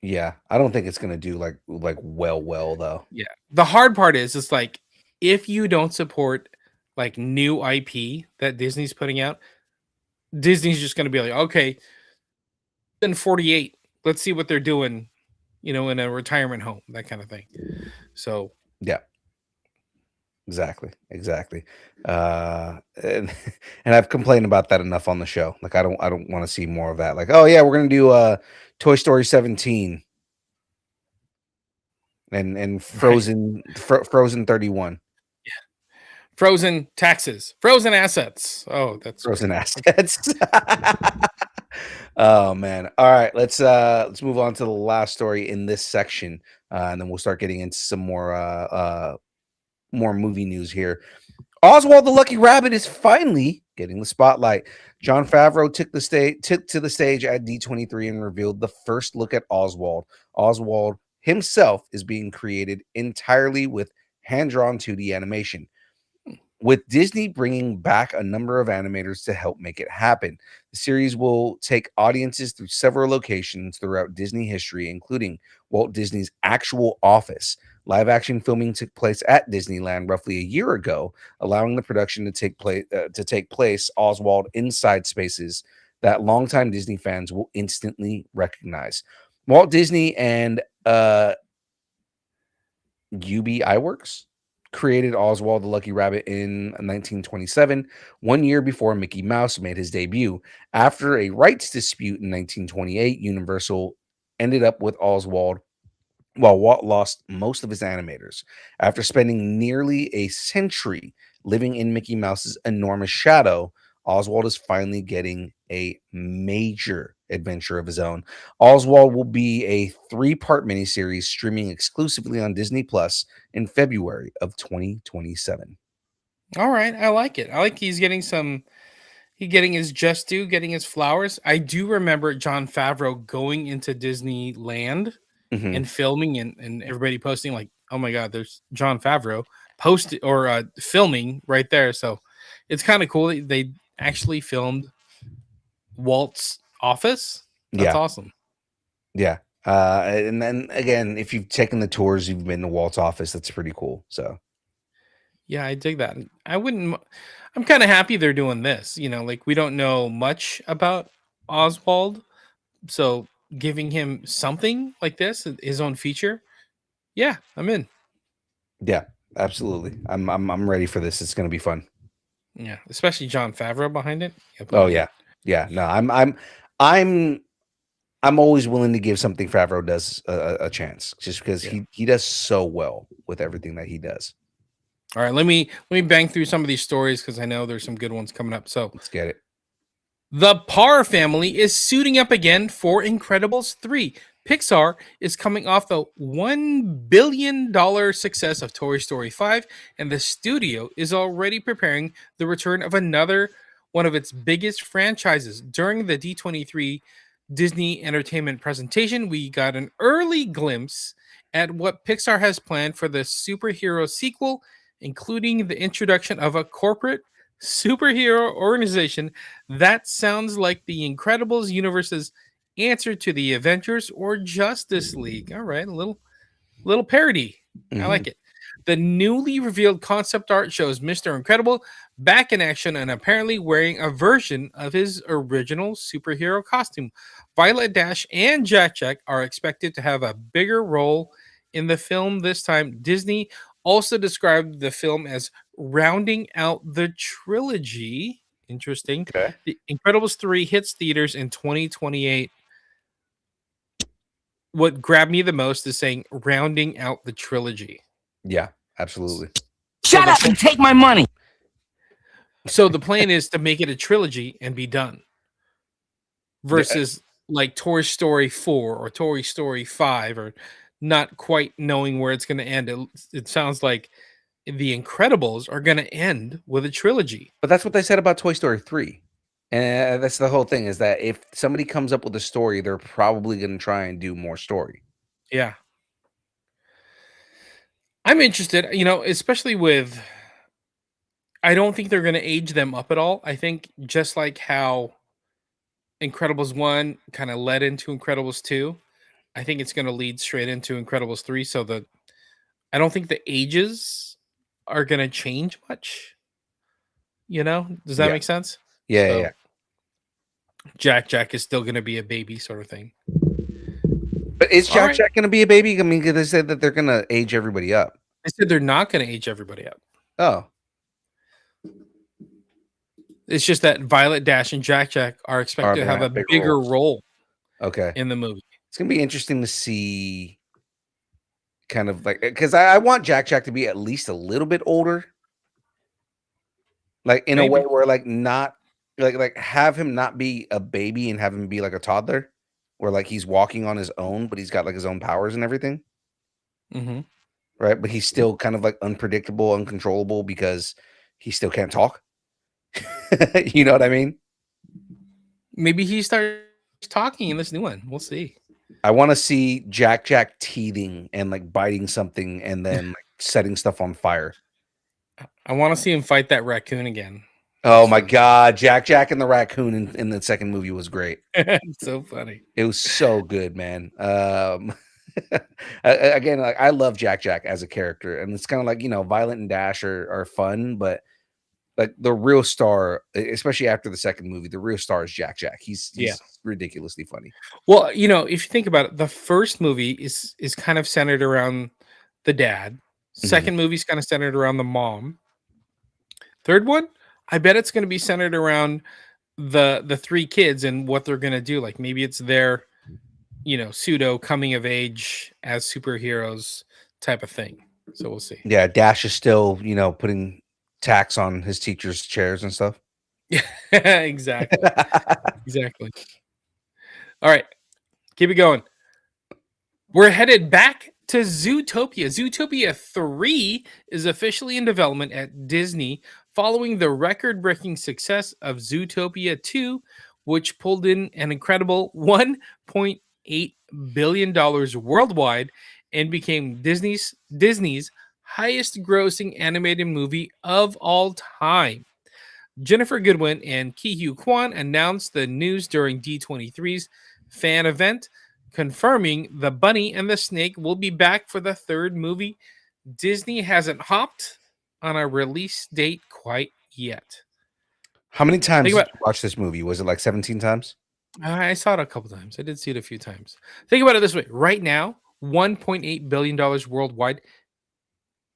Yeah, I don't think it's going to do like well though. Yeah. The hard part is it's like if you don't support like new IP that Disney's putting out, Disney's just going to be like, okay, then 48. Let's see what they're doing, in a retirement home, that kind of thing. So, Yeah, exactly. And, and I've complained about that enough on the show. Like I don't want to see more of that. Like, oh yeah, we're going to do Toy Story 17 and right. Frozen 31. Frozen taxes, frozen assets. Oh, that's Frozen great. assets. Oh man. All right, let's move on to the last story in this section. And then we'll start getting into some more movie news here. Oswald the Lucky Rabbit is finally getting the spotlight. Jon Favreau took to the stage at D23 and revealed the first look at Oswald. Oswald himself is being created entirely with hand-drawn 2D animation, with Disney bringing back a number of animators to help make it happen. The series will take audiences through several locations throughout Disney history, including Walt Disney's actual office. Live action filming took place at Disneyland roughly a year ago, allowing the production to take place Oswald inside spaces that longtime Disney fans will instantly recognize. Walt Disney and UB Iwerks created Oswald the Lucky Rabbit in 1927, 1 year before Mickey Mouse made his debut. After a rights dispute in 1928, Universal ended up with Oswald while Walt lost most of his animators. After spending nearly a century living in Mickey Mouse's enormous shadow, Oswald is finally getting a major adventure of his own. Oswald will be a 3-part miniseries streaming exclusively on Disney Plus in February of 2027. All right, I like it. I like he getting his just due, getting his flowers. I do remember John Favreau going into Disneyland Mhm. and filming and everybody posting like, "Oh my god, there's John Favreau post or filming right there." So it's kind of cool that they actually filmed Walt's office. That's Yeah, awesome. yeah. And then again, if you've taken the tours, you've been to Walt's office. That's pretty cool. So Yeah, I dig that. I wouldn't. I'm kind of happy they're doing this. Like we don't know much about Oswald, so giving him something like this, his own feature. Yeah, I'm in. yeah, absolutely. I'm ready for this. It's gonna be fun. Yeah, especially John Favreau behind it. Yeah, put Oh me in. yeah. Yeah. No, I'm I'm always willing to give something Favreau does a chance, just because Yeah. he does so well with everything that he does. All right, let me bang through some of these stories because I know there's some good ones coming up. So Let's get it. the Parr family is suiting up again for Incredibles 3. Pixar is coming off the $1 billion success of Toy Story 5, and the studio is already preparing the return of another one of its biggest franchises. During the D23 Disney Entertainment presentation, we got an early glimpse at what Pixar has planned for the superhero sequel, including the introduction of a corporate superhero organization that sounds like the Incredibles universe's answer to the Avengers or Justice League. All right, a little parody. I like it. The newly revealed concept art shows Mr. Incredible back in action and apparently wearing a version of his original superhero costume. Violet Dash and Jack Jack are expected to have a bigger role in the film this time. Disney also described the film as rounding out the trilogy. Interesting. Okay. The Incredibles 3 hits theaters in 2028. What grabbed me the most is saying rounding out the trilogy. Yeah, absolutely. Shut up and take my money. So the plan is to make it a trilogy and be done. Versus like Toy Story 4 or Toy Story 5 or not quite knowing where it's going to end. It sounds like The Incredibles are going to end with a trilogy. But that's what they said about Toy Story 3. And that's the whole thing, is that if somebody comes up with a story, they're probably going to try and do more story. Yeah. I'm interested, especially with, I don't think they're going to age them up at all. I think just like how Incredibles 1 kind of led into Incredibles 2, I think it's going to lead straight into Incredibles 3. So I don't think the ages are going to change much. Does that make sense? Yeah, yeah. Jack is still going to be a baby sort of thing. But is Jack going to be a baby? I mean, they said that they're going to age everybody up. They said they're not going to age everybody up. Oh. It's just that Violet Dash and Jack are expected to have a bigger role in the movie. It's going to be interesting to see kind of like, because I want Jack to be at least a little bit older. Like in a way where like not like have him not be a baby and have him be like a toddler, where like he's walking on his own, but he's got like his own powers and everything. Mm-hmm. Right. But he's still kind of like unpredictable, uncontrollable because he still can't talk. You know what I mean? Maybe he starts talking in this new one. We'll see. I want to see Jack teething and like biting something and then like setting stuff on fire. I want to see him fight that raccoon again. Oh my God. Jack and the raccoon in the second movie was great. It's so funny. It was so good, man. Again, like I love Jack as a character, and it's kind of like, Violet and Dash are fun, but like the real star, especially after the second movie, the real star is Jack. He's ridiculously funny. Well, if you think about it, the first movie is kind of centered around the dad. Second movie is kind of centered around the mom. Third one, I bet it's going to be centered around the three kids and what they're going to do. Like maybe it's their, pseudo coming of age as superheroes type of thing. So we'll see. Yeah, Dash is still, putting tax on his teachers' chairs and stuff. Yeah, exactly. Exactly. All right, keep it going. We're headed back to Zootopia. Zootopia 3 is officially in development at Disney following the record-breaking success of Zootopia 2, which pulled in an incredible $1.8 billion worldwide and became Disney's highest-grossing animated movie of all time. Jennifer Goodwin and Ki-Hugh Kwan announced the news during D23's fan event, confirming the bunny and the snake will be back for the third movie. Disney hasn't hopped on a release date quite yet. How many times did you watch this movie? Was it like 17 times? I saw it a couple times. I did see it a few times. Think about it this way. Right now, $1.8 billion worldwide.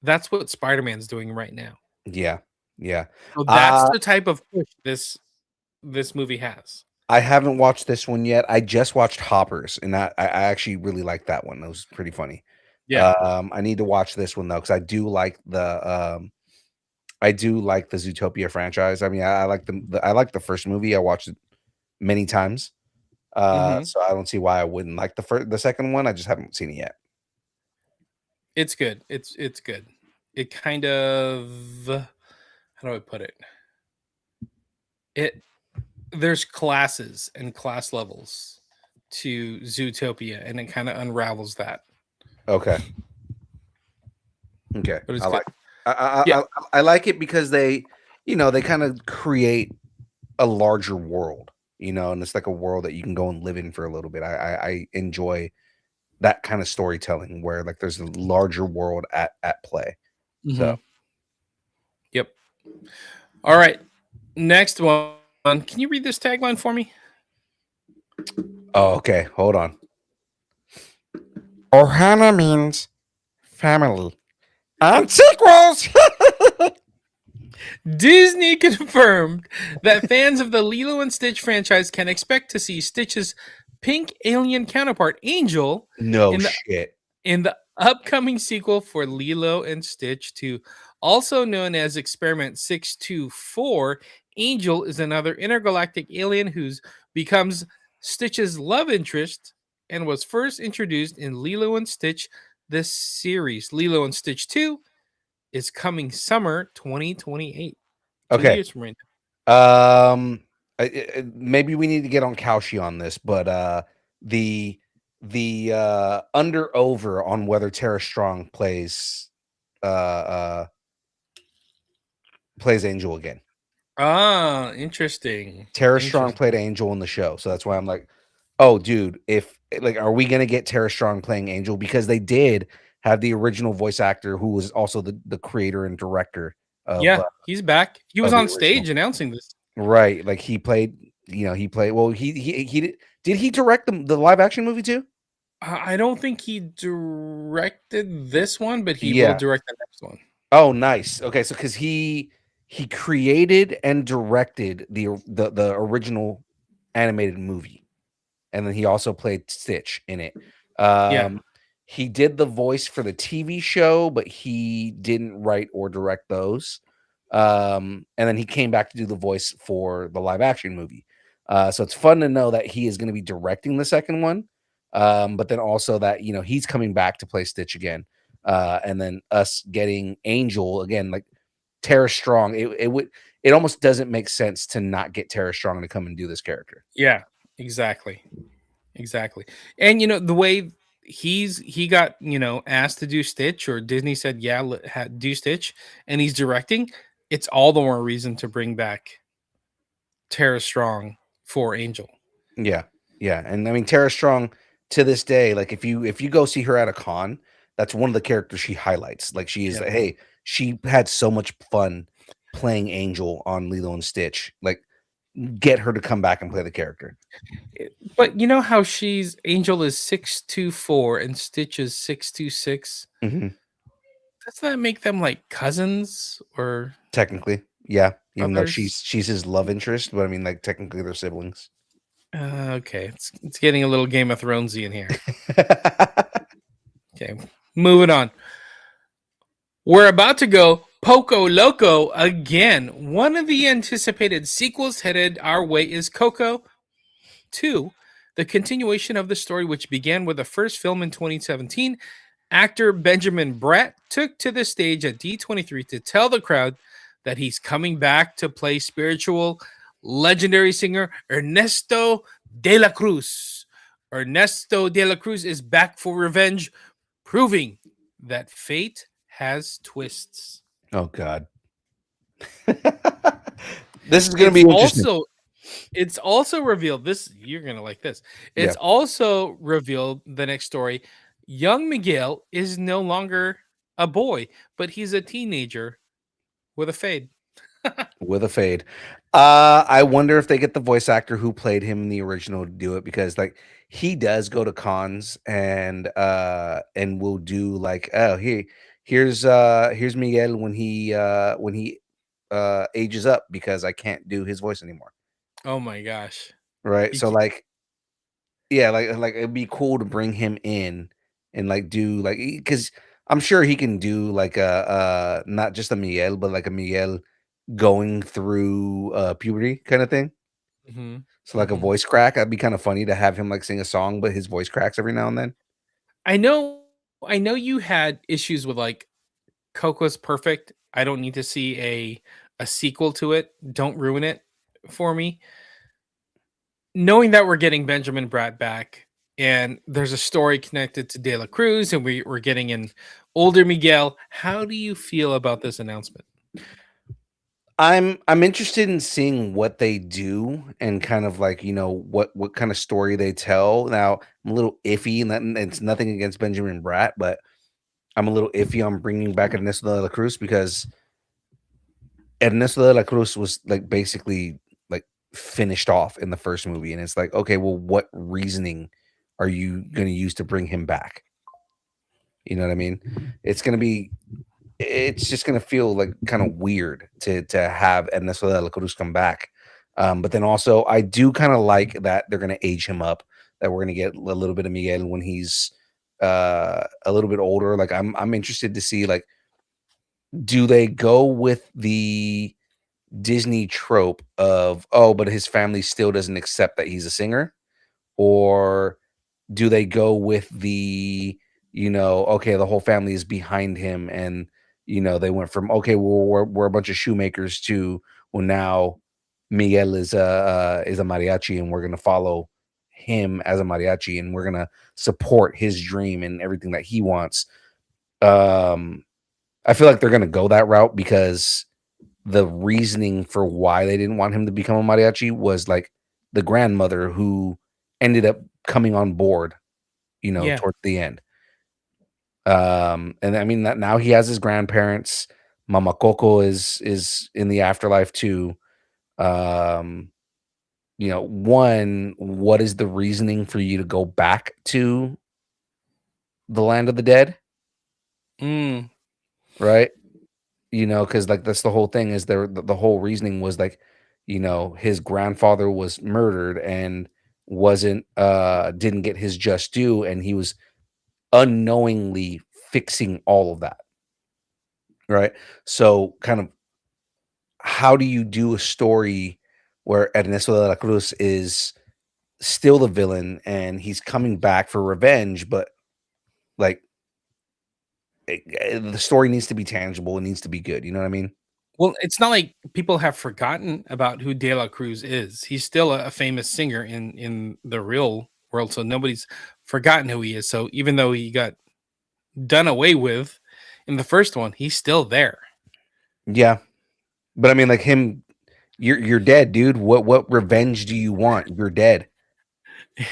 That's what Spider-Man's doing right now. Yeah. Yeah. So that's the type of push this movie has. I haven't watched this one yet. I just watched Hoppers, and I actually really liked that one. That was pretty funny. Yeah. I need to watch this one though because I do like the Zootopia franchise. I mean, I like I like the first movie. I watched it many times. Mhm. So I don't see why I wouldn't like the second one. I just haven't seen it yet. It's good. It's good. It kind of, how do I put it? There's classes and class levels to Zootopia, and it kind of unravels that. Okay. Okay. But it's I good. like I Yeah. I like it because they kind of create a larger world, and it's like a world that you can go and live in for a little bit. I enjoy that kind of storytelling where like there's a larger world at play. So Mhm. Yep. All right. Next one. Can you read this tagline for me? oh, okay, hold on. Ohana means family. And sequels. Disney confirmed that fans of the Lilo and Stitch franchise can expect to see Stitch's pink alien counterpart, Angel, No in the shit. in the upcoming sequel for Lilo and Stitch 2, also known as Experiment 624. Angel is another intergalactic alien who becomes Stitch's love interest and was first introduced in Lilo and Stitch this series. Lilo and Stitch 2 is coming summer 2028. 2 Okay. years from right Um, maybe we need to get on Kalshi on this, but the under over on whether Tara Strong uh uh plays Angel again. now. Ah, interesting. Tara Strong played Interesting. Angel in the show, so that's why I'm like, oh, dude, if like, are we gonna get Tara Strong playing Angel? Because they did have the original voice actor who was also the creator and director Yeah, he's back. He was of the on original. stage announcing this. Right, like he played, he played. Well, did he direct the live action movie too? I don't think he directed this one, but he will Yeah. direct the next one. Oh, nice. Okay, so because he created and directed the original animated movie, and then he also played Stitch in it. Yeah. He did the voice for the TV show, but he didn't write or direct those. And then he came back to do the voice for the live action movie. So it's fun to know that he is going to be directing the second one. But then also that he's coming back to play Stitch again. And then us getting Angel again, like Tara Strong. It almost doesn't make sense to not get Tara Strong to come and do this character. Yeah, exactly. Exactly. And the way he got, asked to do Stitch, or Disney said, "Yeah, do Stitch," and he's directing, it's all the more reason to bring back Tara Strong for Angel. Yeah, yeah, and I mean Tara Strong to this day, like if you go see her at a con, that's one of the characters she highlights. Like she is, Yeah. hey, she had so much fun playing Angel on Lilo and Stitch. Like, get her to come back and play the character. But you know how Angel is 6'24" and Stitch is 6'26"? Mhm. Doesn't that make them like cousins or Technically, yeah, even though brothers? she's his love interest, but I mean, like technically they're siblings. Okay, it's getting a little Game of Thronesy in here. Okay, moving on. We're about to go Poco Loco again. One of the anticipated sequels headed our way is Coco 2, the continuation of the story, which began with the first film in 2017. Actor Benjamin Bratt took to the stage at D23 to tell the crowd that he's coming back to play spiritual, legendary singer Ernesto de la Cruz. Ernesto de la Cruz is back for revenge, proving that fate has twists. Oh God, this is gonna It's be interesting. also it's also revealed this, you're going to like this. Yeah, It's also revealed the next story. Young Miguel is no longer a boy, but he's a teenager with a fade. with a fade. I wonder if they get the voice actor who played him in the original to do it because like he does go to cons and will do like, oh, here's Miguel when he ages up because I can't do his voice anymore. Oh my gosh. right? You So ca- like, yeah, like it'd be cool to bring him in and like do like because I'm sure he can do like a not just a Miguel, but like a Miguel going through puberty kind of thing. Mhm, So like a mhm. voice crack, that'd be kind of funny to have him like sing a song, but his voice cracks every now and then. I know I know you had issues with, like, Coco's perfect. I don't need to see a sequel to it. Don't ruin it for me. Knowing that we're getting Benjamin Bratt back and there's a story connected to De La Cruz and we're getting an older Miguel, how do you feel about this announcement? I'm interested in seeing what they do and kind of like, what kind of story they tell. Now, I'm a little iffy, and it's nothing against Benjamin Bratt, but I'm a little iffy on bringing back Ernesto de la Cruz because Ernesto de la Cruz was like basically like finished off in the first movie, and it's like, okay, well, what reasoning are you going to use to bring him back? You know what I mean? It's going to be it's just gonna feel like kind of weird to have Ernesto de la Cruz come back. But then also I do kind of like that they're gonna age him up, that we're gonna get a little bit of Miguel when he's a little bit older. Like I'm interested to see like do they go with the Disney trope of oh, but his family still doesn't accept that he's a singer, or do they go with the, okay, the whole family is behind him and, they went from, okay, well, we're a bunch of shoemakers to, well, now Miguel is a mariachi and we're going to follow him as a mariachi and we're going to support his dream and everything that he wants. Um, I feel like they're going to go that route because the reasoning for why they didn't want him to become a mariachi was like the grandmother who ended up coming on board, Yeah. towards the end. And I mean that now he has his grandparents. Mama Coco is in the afterlife too. Um, one, what is the reasoning for you to go back to the land of the dead? Mm, Right? Because like that's the whole thing is the whole reasoning was like, his grandfather was murdered and wasn't didn't get his just due, and he was unknowingly fixing all of that, right? So kind of how do you do a story where Ernesto de la Cruz is still the villain and he's coming back for revenge, but like the story needs to be tangible, it needs to be good, you know what I mean? well, it's not like people have forgotten about who De La Cruz is. He's still a famous singer in the real world, so nobody's forgotten who he is. So even though he got done away with in the first one, he's still there. Yeah. But I mean like him, you're dead, dude. What revenge do you want? You're dead.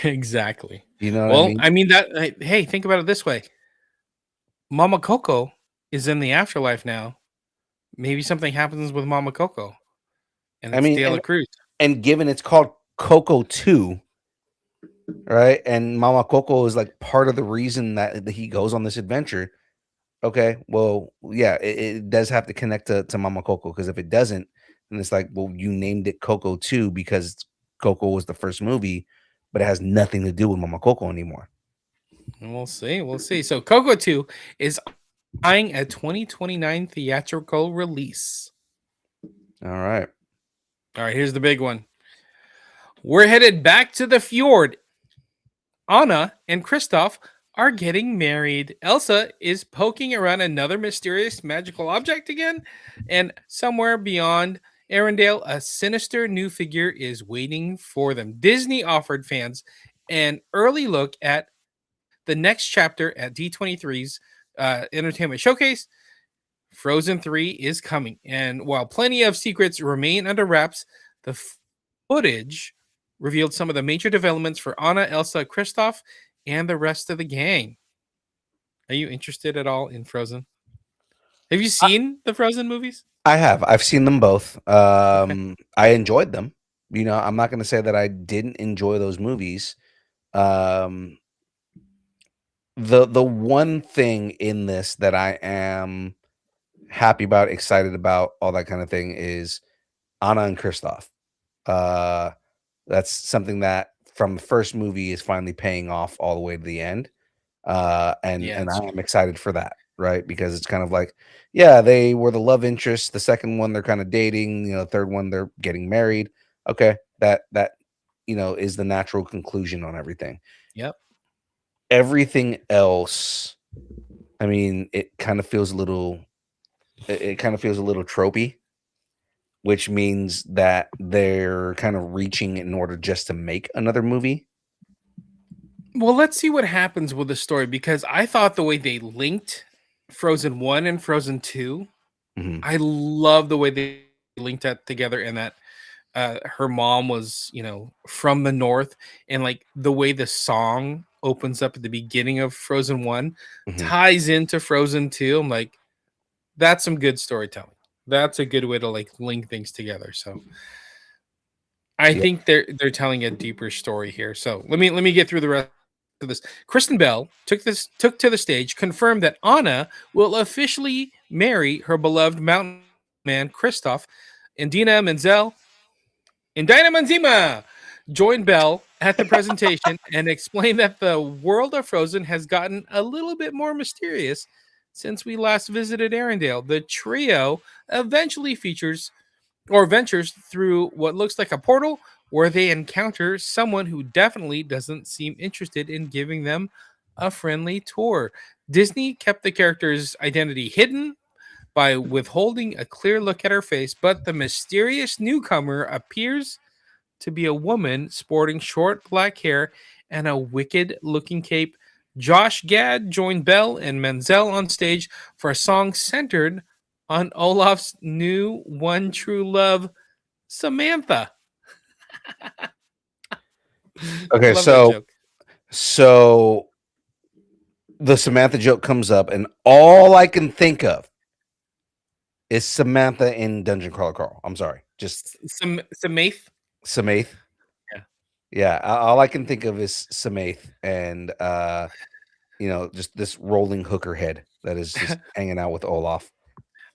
Exactly. You know what I Well, mean? I mean that. Hey, think about it this way: Mama Coco is in the afterlife now. Maybe something happens with Mama Coco, and I it's mean, De La Cruz. and given it's called Coco 2, right? And Mama Coco is like part of the reason that he goes on this adventure. Okay, well, yeah, it does have to connect to Mama Coco because if it doesn't, then it's like, well, you named it Coco 2 because Coco was the first movie, but it has nothing to do with Mama Coco anymore. And we'll see. We'll see. So Coco 2 is eyeing a 2029 theatrical release. All right. All right, here's the big one. We're headed back to the fjord. Anna and Kristoff are getting married. Elsa is poking around another mysterious magical object again, and somewhere beyond Arendelle, a sinister new figure is waiting for them. Disney offered fans an early look at the next chapter at D23's Entertainment Showcase. Frozen 3 is coming. And while plenty of secrets remain under wraps, the footage revealed some of the major developments for Anna, Elsa, Kristoff, and the rest of the gang. Are you interested at all in Frozen? Have you seen the Frozen movies? I have. I've seen them both. Okay. I enjoyed them. I'm not going to say that I didn't enjoy those movies. Um, the one thing in this that I am happy about, excited about, all that kind of thing is Anna and Kristoff. Uh, That's something that from the first movie is finally paying off all the way to the end. And Yeah, I am excited for that, right? Because it's kind of like, yeah, they were the love interest. The second one, they're kind of dating. You know, the third one, they're getting married. Okay, that is the natural conclusion on everything. yep. Everything else, I mean, it kind of feels a little. It kind of feels a little tropey, which means that they're kind of reaching in order just to make another movie. Well, let's see what happens with the story because I thought the way they linked Frozen 1 and Frozen 2, Mhm. I love the way they linked that together and that her mom was, from the north and like the way the song opens up at the beginning of Frozen 1 Mhm. ties into Frozen 2. I'm like, that's some good storytelling. That's a good way to like link things together. So I Yeah. think they're telling a deeper story here. So let me get through the rest of this. Kristen Bell took to the stage, confirmed that Anna will officially marry her beloved mountain man Kristoff. Indina Manzima joined Bell at the presentation and explained that the world of Frozen has gotten a little bit more mysterious since we last visited Arendelle. The trio eventually ventures through what looks like a portal where they encounter someone who definitely doesn't seem interested in giving them a friendly tour. Disney kept the character's identity hidden by withholding a clear look at her face, but the mysterious newcomer appears to be a woman sporting short black hair and a wicked looking cape. Josh Gad joined Bell and Menzel on stage for a song centered on Olaf's new one true love, Samantha. I Okay, love that joke. so the Samantha joke comes up, and all I can think of is Samantha in Dungeon Crawler Carl. I'm sorry, just Samath. Samath. Yeah. Yeah, all I can think of is Samath, and just this rolling hooker head that is just hanging out with Olaf.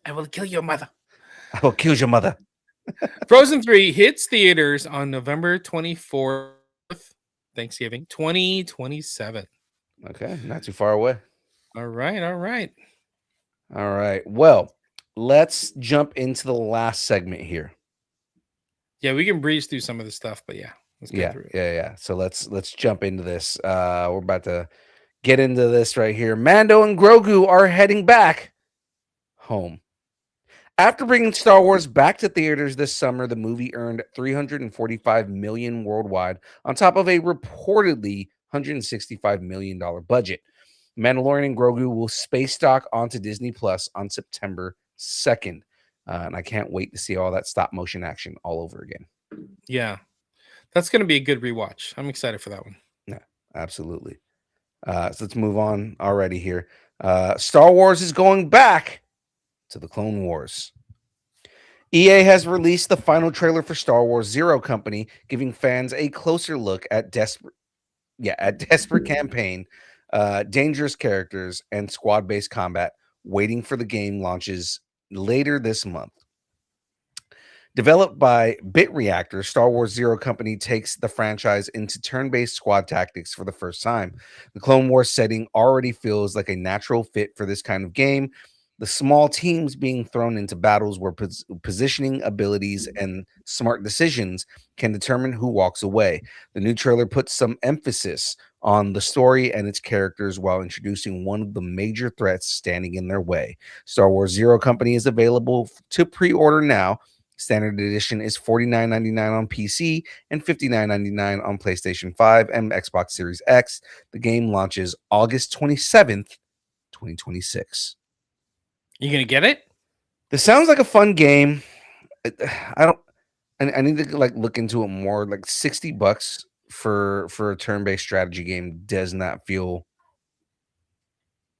I will kill your mother. I will kill your mother. Frozen 3 hits theaters on November 24th, Thanksgiving 2027. Okay, not too far away. All right, all right. All right. Well, let's jump into the last segment here. Yeah, we can breeze through some of the stuff, but yeah, let's get Yeah, through it. yeah. So let's jump into this. We're about to get into this right here. Mando and Grogu are heading back home. After bringing Star Wars back to theaters this summer, the movie earned $345 million worldwide, on top of a reportedly $165 million budget. Mandalorian and Grogu will space dock onto Disney Plus on September 2nd. And I can't wait to see all that stop motion action all over again. Yeah, that's going to be a good rewatch. I'm excited for that one. Yeah, absolutely. So let's move on already here. Star Wars is going back to the Clone Wars. EA has released the final trailer for Star Wars Zero Company, giving fans a closer look at desperate campaign, dangerous characters, and squad-based combat, waiting for the game launches later this month. Developed by Bit Reactor, Star Wars Zero Company takes the franchise into turn-based squad tactics for the first time. The Clone Wars setting already feels like a natural fit for this kind of game. The small teams being thrown into battles where positioning abilities and smart decisions can determine who walks away. The new trailer puts some emphasis on the story and its characters while introducing one of the major threats standing in their way. Star Wars Zero Company is available to pre-order now. Standard edition is $49.99 on PC and $59.99 on PlayStation 5 and Xbox Series X. The game launches August 27th, 2026. You going to get it? This sounds like a fun game. I don't. I need to look into it more. Like $60 for a turn-based strategy game does not feel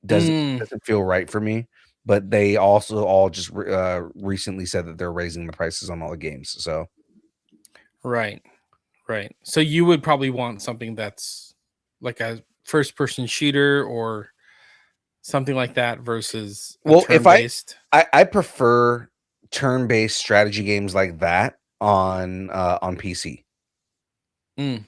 doesn't feel right for me. But they also all just recently said that they're raising the prices on all the games. So Right. Right. So you would probably want something that's like a first person shooter or something like that versus a if turn based. I prefer turn-based strategy games like that on PC. Okay.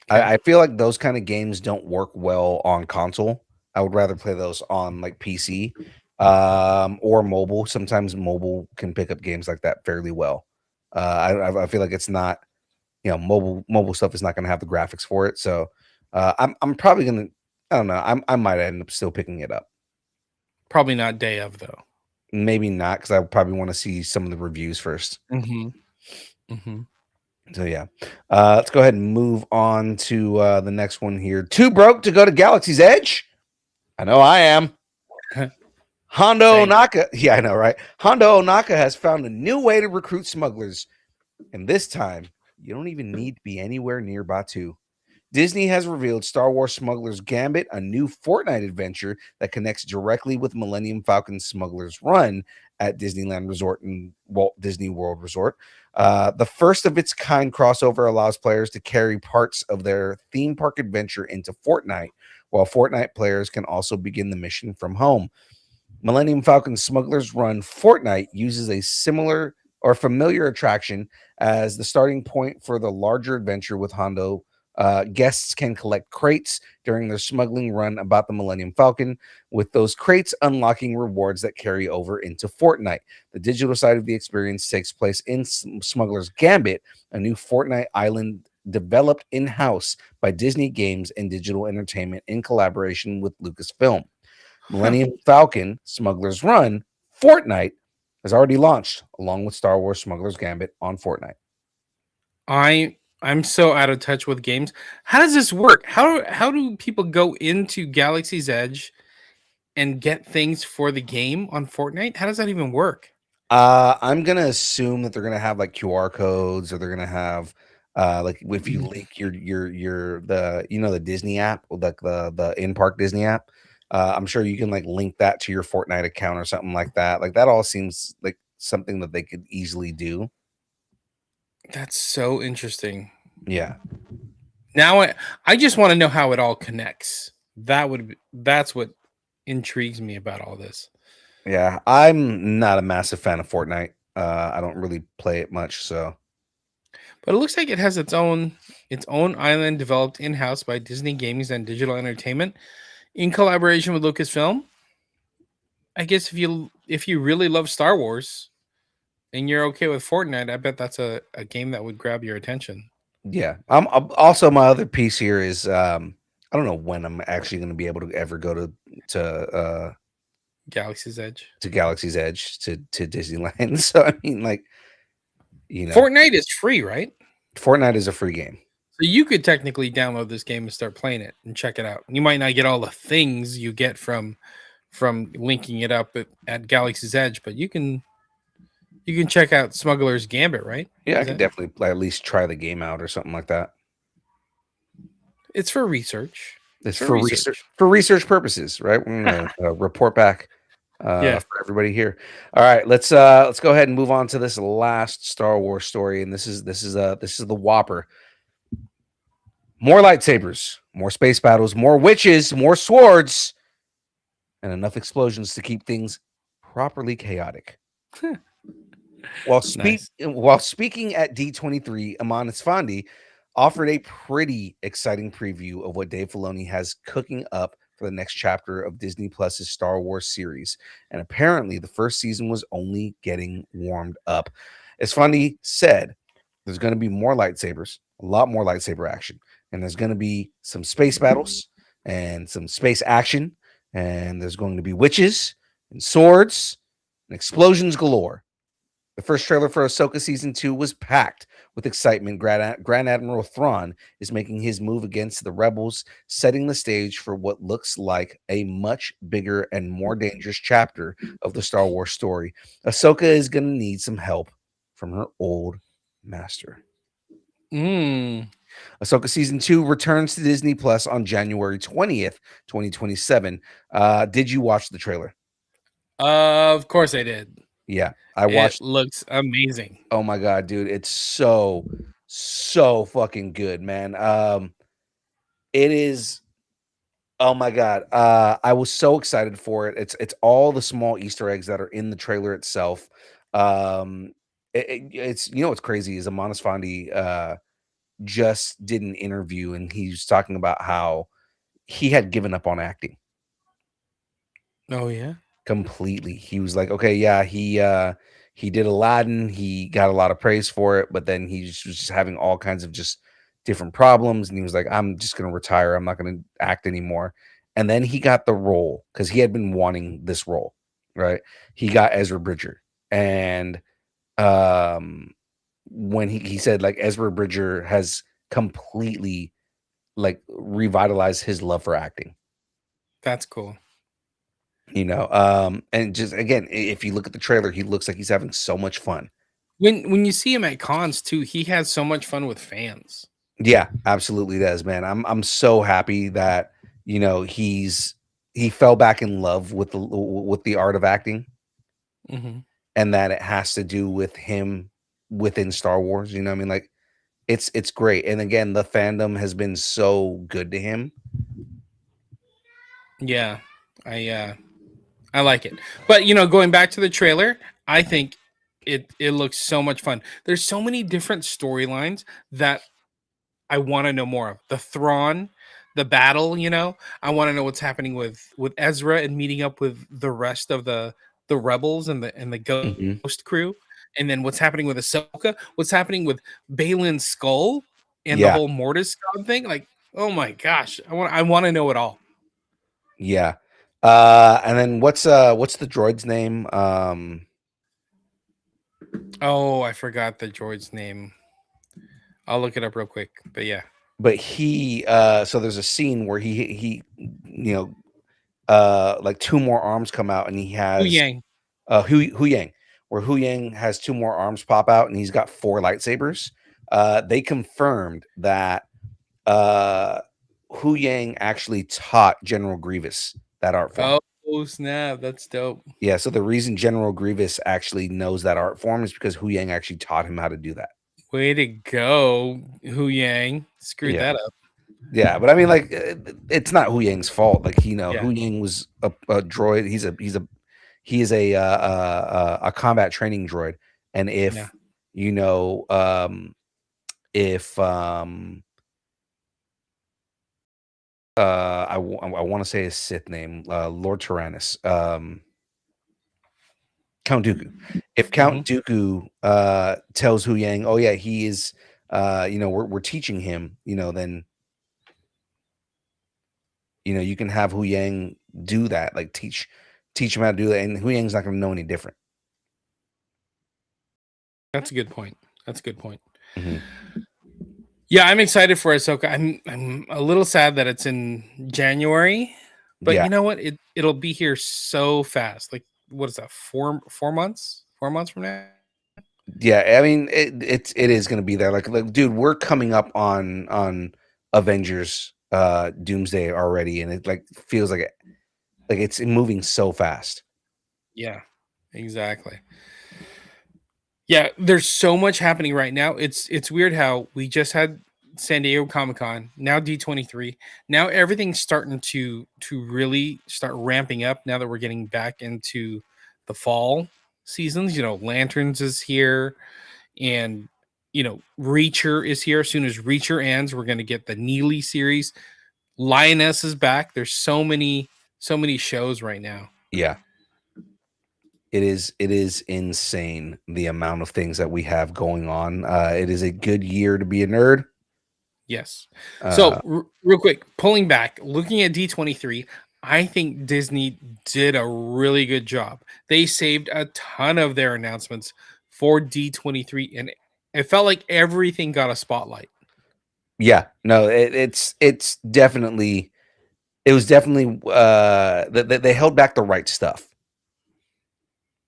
I feel like those kind of games don't work well on console. I would rather play those on like PC or mobile. Sometimes mobile can pick up games like that fairly well. I feel like it's not, mobile stuff is not going to have the graphics for it. So I'm probably going to, I don't know. I might end up still picking it up. Probably not day of though. Maybe not, because I probably want to see some of the reviews first. So yeah, let's go ahead and move on to the next one here. Too broke to go to Galaxy's Edge? I know I am. Hondo Onaka. Yeah, I know, right? Hondo Onaka has found a new way to recruit smugglers. And this time, you don't even need to be anywhere near Batuu. Disney has revealed Star Wars Smuggler's Gambit, a new Fortnite adventure that connects directly with Millennium Falcon's Smuggler's Run at Disneyland Resort and Walt Disney World Resort. The first of its kind crossover allows players to carry parts of their theme park adventure into Fortnite, while Fortnite players can also begin the mission from home. Millennium Falcon Smuggler's Run Fortnite uses a similar or familiar attraction as the starting point for the larger adventure with Hondo. Guests can collect crates during their smuggling run about the Millennium Falcon, with those crates unlocking rewards that carry over into Fortnite. The digital side of the experience takes place in Smuggler's Gambit, a new Fortnite island developed in-house by Disney Games and Digital Entertainment in collaboration with Lucasfilm. Millennium Falcon Smuggler's Run Fortnite has already launched along with Star Wars Smuggler's Gambit on Fortnite. I'm so out of touch with games. How does this work? How do people go into Galaxy's Edge and get things for the game on Fortnite? How does that even work? I'm gonna assume that they're gonna have like QR codes, or they're gonna have like if you link your the Disney app, like the in-park Disney app. I'm sure you can like link that to your Fortnite account or something like that. Like that all seems like something that they could easily do. That's so interesting. Yeah. Now I just want to know how it all connects. That's what intrigues me about all this. Yeah, I'm not a massive fan of Fortnite. I don't really play it much, so. But it looks like it has its own island developed in-house by Disney Games and Digital Entertainment in collaboration with Lucasfilm. I guess if you really love Star Wars and you're okay with Fortnite, I bet that's a game that would grab your attention. Yeah. I'm also, my other piece here is I don't know when I'm actually going to be able to ever go to Galaxy's Edge. To Galaxy's Edge to Disneyland. So I mean, like, Fortnite is free, right? Fortnite is a free game. So you could technically download this game and start playing it and check it out. You might not get all the things you get from linking it up at Galaxy's Edge, but you can check out Smuggler's Gambit, right? Yeah, I could definitely at least try the game out or something like that. It's for research. It's for research purposes, right? We're gonna report back for everybody here. All right, let's go ahead and move on to this last Star Wars story, and this is the Whopper. More lightsabers, more space battles, more witches, more swords, and enough explosions to keep things properly chaotic. While speaking at D23, Aman Esfandi offered a pretty exciting preview of what Dave Filoni has cooking up for the next chapter of Disney Plus's Star Wars series. And apparently the first season was only getting warmed up. Esfandi said there's going to be more lightsabers, a lot more lightsaber action, and there's going to be some space battles and some space action, and there's going to be witches and swords and explosions galore. The first trailer for Ahsoka Season 2 was packed with excitement. Grand Admiral Thrawn is making his move against the rebels, setting the stage for what looks like a much bigger and more dangerous chapter of the Star Wars story. Ahsoka is going to need some help from her old master. Ahsoka Season 2 returns to Disney Plus on January 20th, 2027. Did you watch the trailer? Of course I did. Yeah, I watched. It looks amazing. Oh my god, dude, it's so fucking good, man. It is. Oh my god, I was so excited for it. It's all the small Easter eggs that are in the trailer itself. It's what's crazy is Aman Esfandi just did an interview, and he was talking about how he had given up on acting Oh yeah. completely. He was like, okay, yeah, he did Aladdin, he got a lot of praise for it, but then he just was just having all kinds of just different problems, and he was like, I'm just gonna retire. I'm not gonna act anymore. And then he got the role because he had been wanting this role, right? He got Ezra Bridger, and um when he said like Ezra Bridger has completely like revitalized his love for acting, That's cool. and just again, if you look at the trailer, he looks like he's having so much fun. When you see him at cons too, he has so much fun with fans. Yeah, absolutely does, man. I'm so happy that he fell back in love with the art of acting, Mm-hmm. and that it has to do with him within Star Wars. You know what I mean? Like it's great. And again, the fandom has been so good to him. Yeah, I like it. But going back to the trailer, I think it looks so much fun. There's so many different storylines that I want to know more of. The Thrawn, the battle, I want to know what's happening with Ezra and meeting up with the rest of the rebels and the Mhm. ghost crew. And then what's happening with Ahsoka, what's happening with Balin's skull and the Yeah, whole Mortis god thing. Like, oh my gosh, I want to know it all. yeah. And then what's the droid's name? Oh, I forgot the droid's name. I'll look it up real quick. But yeah. But so there's a scene where he like two more arms come out, and he Hu has Yang. Hu Yang, where Hu Yang has two more arms pop out, and he's got four lightsabers. They confirmed that Hu Yang actually taught General Grievous that art form. Oh snap, that's dope. Yeah, so the reason General Grievous actually knows that art form is because Hu Yang actually taught him how to do that. Way to go, Hu Yang. Screwed Yeah. that up. Yeah, but I mean, like, it's not Hu Yang's fault. Like, Yeah. Hu Yang was a droid. He is a combat training droid. And Yeah. you know, if I want to say his Sith name, Lord Tyrannus, Count Dooku. If Count Dooku tells Hu Yang, oh yeah, he is, we're teaching him, then you can have Hu Yang do that, like teach him how to do that, and Hu Yang's not going to know any different. That's a good point. That's a good point. Mhm. Yeah, I'm excited for Ahsoka. I'm a little sad that it's in January, but Yeah, you know what? It'll be here so fast. Like, what is that? 4 months? 4 months from now? yeah. I mean, it is going to be there. Like, dude, we're coming up on Avengers, Doomsday already, and it like feels like it's moving so fast. Yeah, exactly. Yeah, there's so much happening right now. It's weird how we just had San Diego Comic-Con, now D23. Now everything's starting to really start ramping up now that we're getting back into the fall seasons. Lanterns is here, and Reacher is here. As soon as Reacher ends, we're going to get the Neely series. Lioness is back. There's so many shows right now. Yeah, it is insane the amount of things that we have going on. It is a good year to be a nerd. Yes. Uh, So, real quick, pulling back, looking at D23, I think Disney did a really good job. They saved a ton of their announcements for D23, and it felt like everything got a spotlight. yeah, no, it's definitely it was definitely that they held back the right stuff.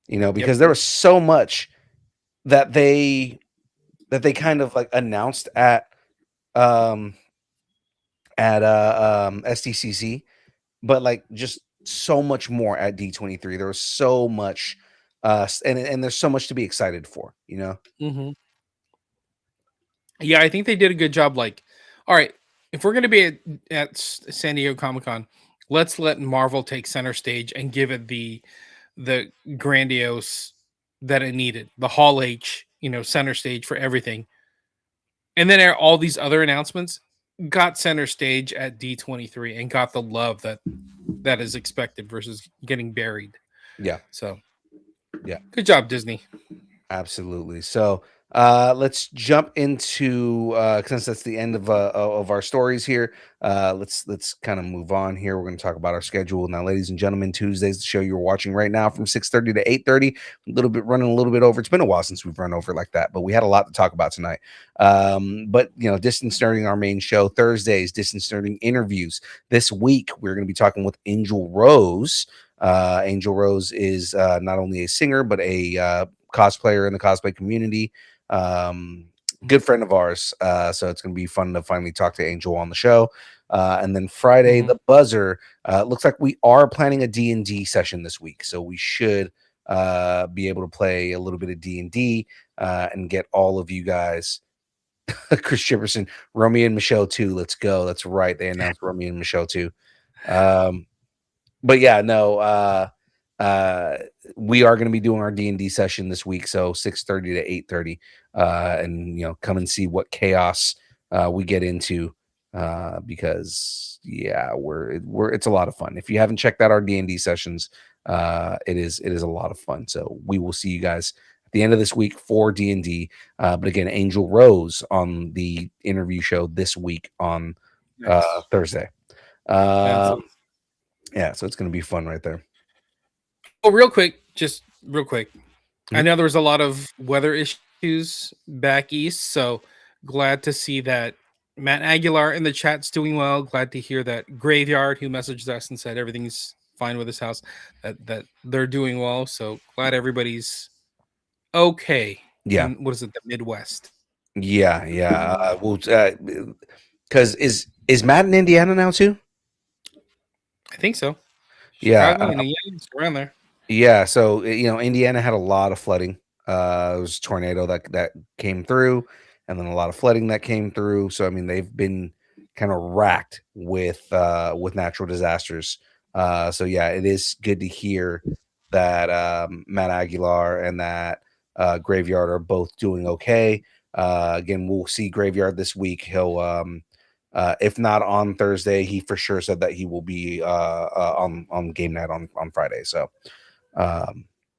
Yep. Because there was so much that they kind of like announced um at SDCC, but like just so much more at D23. There was so much and there's so much to be excited for. hmm Yeah, I think they did a good job. Like, all right, if we're going to be at San Diego Comic Con, let's let Marvel take center stage and give it the grandiose that it needed, the Hall H, center stage for everything. And then all these other announcements got center stage at D23 and got the love that is expected versus getting buried. Yeah. So, yeah, good job, Disney. Absolutely. So let's jump into since that's the end of our stories here. Let's kind of move on here. We're going to talk about our schedule now, ladies and gentlemen. Tuesday's the show you're watching right now from 6:30 to 8:30. Running a little bit over. It's been a while since we've run over like that, but we had a lot to talk about tonight. But distance nerding, our main show. Thursdays, distance nerding interviews. This week we're going to be talking with Angel Rose. Angel Rose is not only a singer but a cosplayer in the cosplay community, good friend of ours, so it's gonna be fun to finally talk to Angel on the show. And then Friday, the buzzer, looks like we are planning a D&D session this week, so we should be able to play a little bit of D&D and get all of you guys. Chris Chipperson, Romeo and Michelle 2, let's go. That's right, they announced Romeo and Michelle 2. But yeah, no, we are going to be doing our D&D session this week, so 6:30 to 8:30, and come and see what chaos we get into, because it's a lot of fun. If you haven't checked out our D&D sessions, it is a lot of fun. So we will see you guys at the end of this week for D&D. But again, Angel Rose on the interview show this week on Thursday. Yeah, so it's going to be fun right there. Oh, real quick. I know there was a lot of weather issues back east, so glad to see that Matt Aguilar in the chat's doing well. Glad to hear that Graveyard, who messaged us and said everything's fine with his house, that they're doing well. So glad everybody's okay. Yeah. What is it, the Midwest? Yeah. Well, because is Matt in Indiana now too? I think so. Chicago, it's around there. Yeah, so Indiana had a lot of flooding. It was a tornado that came through, and then a lot of flooding that came through. So I mean, they've been kind of racked with natural disasters. So yeah, it is good to hear that Matt Aguilar and that Graveyard are both doing okay. Again, we'll see Graveyard this week. He'll if not on Thursday, he for sure said that he will be on game night on Friday. So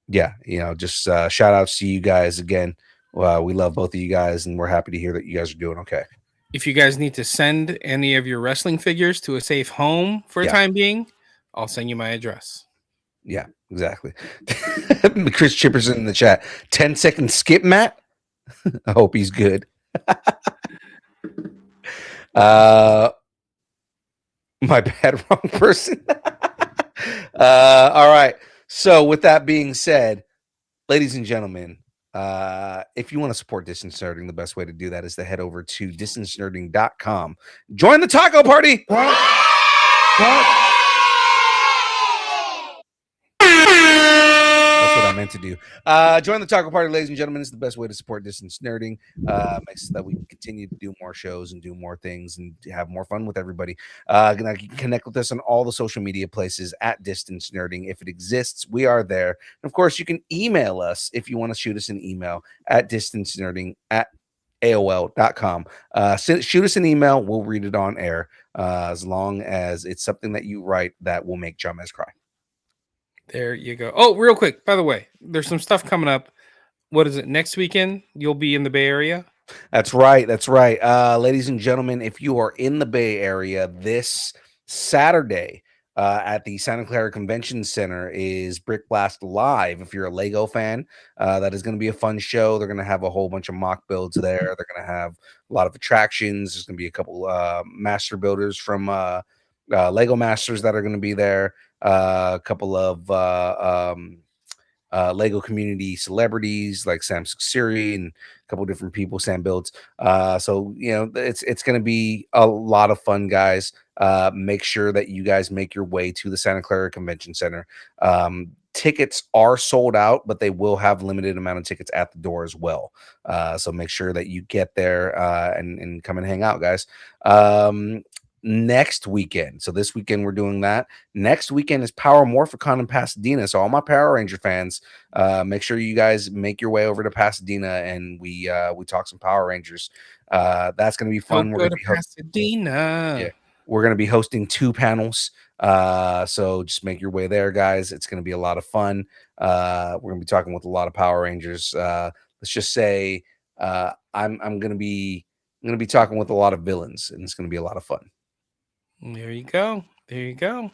just shout outs to you guys again. We love both of you guys, and we're happy to hear that you guys are doing okay. If you guys need to send any of your wrestling figures to a safe home for a time being, I'll send you my address. Yeah, exactly. Chris Chipperson in the chat. 10-second skip, Matt. I hope he's good. My bad, wrong person. All right. So with that being said, ladies and gentlemen, if you want to support Distance Nerding, the best way to do that is to head over to distancenerding.com. Join the taco party. What? That's what I meant to do. Join the taco party, ladies and gentlemen. It's the best way to support Distance Nerding. Makes so that we can continue to do more shows and do more things and have more fun with everybody. You can connect with us on all the social media places at Distance Nerding. If it exists, we are there. And of course, you can email us if you want to shoot us an email at distancenerding@AOL.com. Shoot us an email. We'll read it on air as long as it's something that you write that will make Jahmez cry. There you go. Oh, real quick, by the way, there's some stuff coming up. What is it? Next weekend, you'll be in the Bay Area? That's right. Ladies and gentlemen, if you are in the Bay Area this Saturday at the Santa Clara Convention Center is Brick Blast Live. If you're a Lego fan, that is going to be a fun show. They're going to have a whole bunch of mock builds there. They're going to have a lot of attractions. There's going to be a couple master builders from Lego Masters that are going to be there. A couple of Lego community celebrities like Sam Suxiri and a couple different people Sam builds. So it's going to be a lot of fun, guys. Make sure that you guys make your way to the Santa Clara Convention Center. Tickets are sold out, but they will have limited amount of tickets at the door as well. So make sure that you get there and come and hang out, guys. Next weekend. So this weekend we're doing that. Next weekend is Power Morphicon in Pasadena. So all my Power Ranger fans, make sure you guys make your way over to Pasadena and we talk some Power Rangers. That's going to be fun. Go to Pasadena. Yeah, we're going to be hosting 2 panels. So just make your way there, guys. It's going to be a lot of fun. We're going to be talking with a lot of Power Rangers. Let's just say I'm going to be talking with a lot of villains, and it's going to be a lot of fun. There you go. There you go.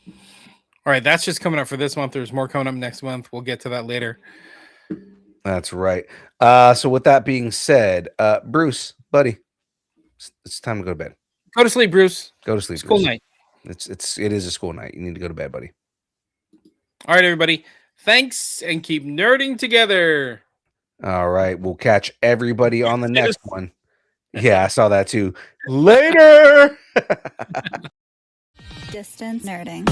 All right, that's just coming up for this month. There's more coming up next month. We'll get to that later. That's right. So with that being said, Bruce, buddy, it's time to go to bed. Go to sleep, Bruce. Go to sleep. School Bruce. night. It is a school night. You need to go to bed, buddy. All right, everybody. Thanks, and keep nerding together. All right, we'll catch everybody on the next one. Yeah, I saw that too. Later. Distance nerding.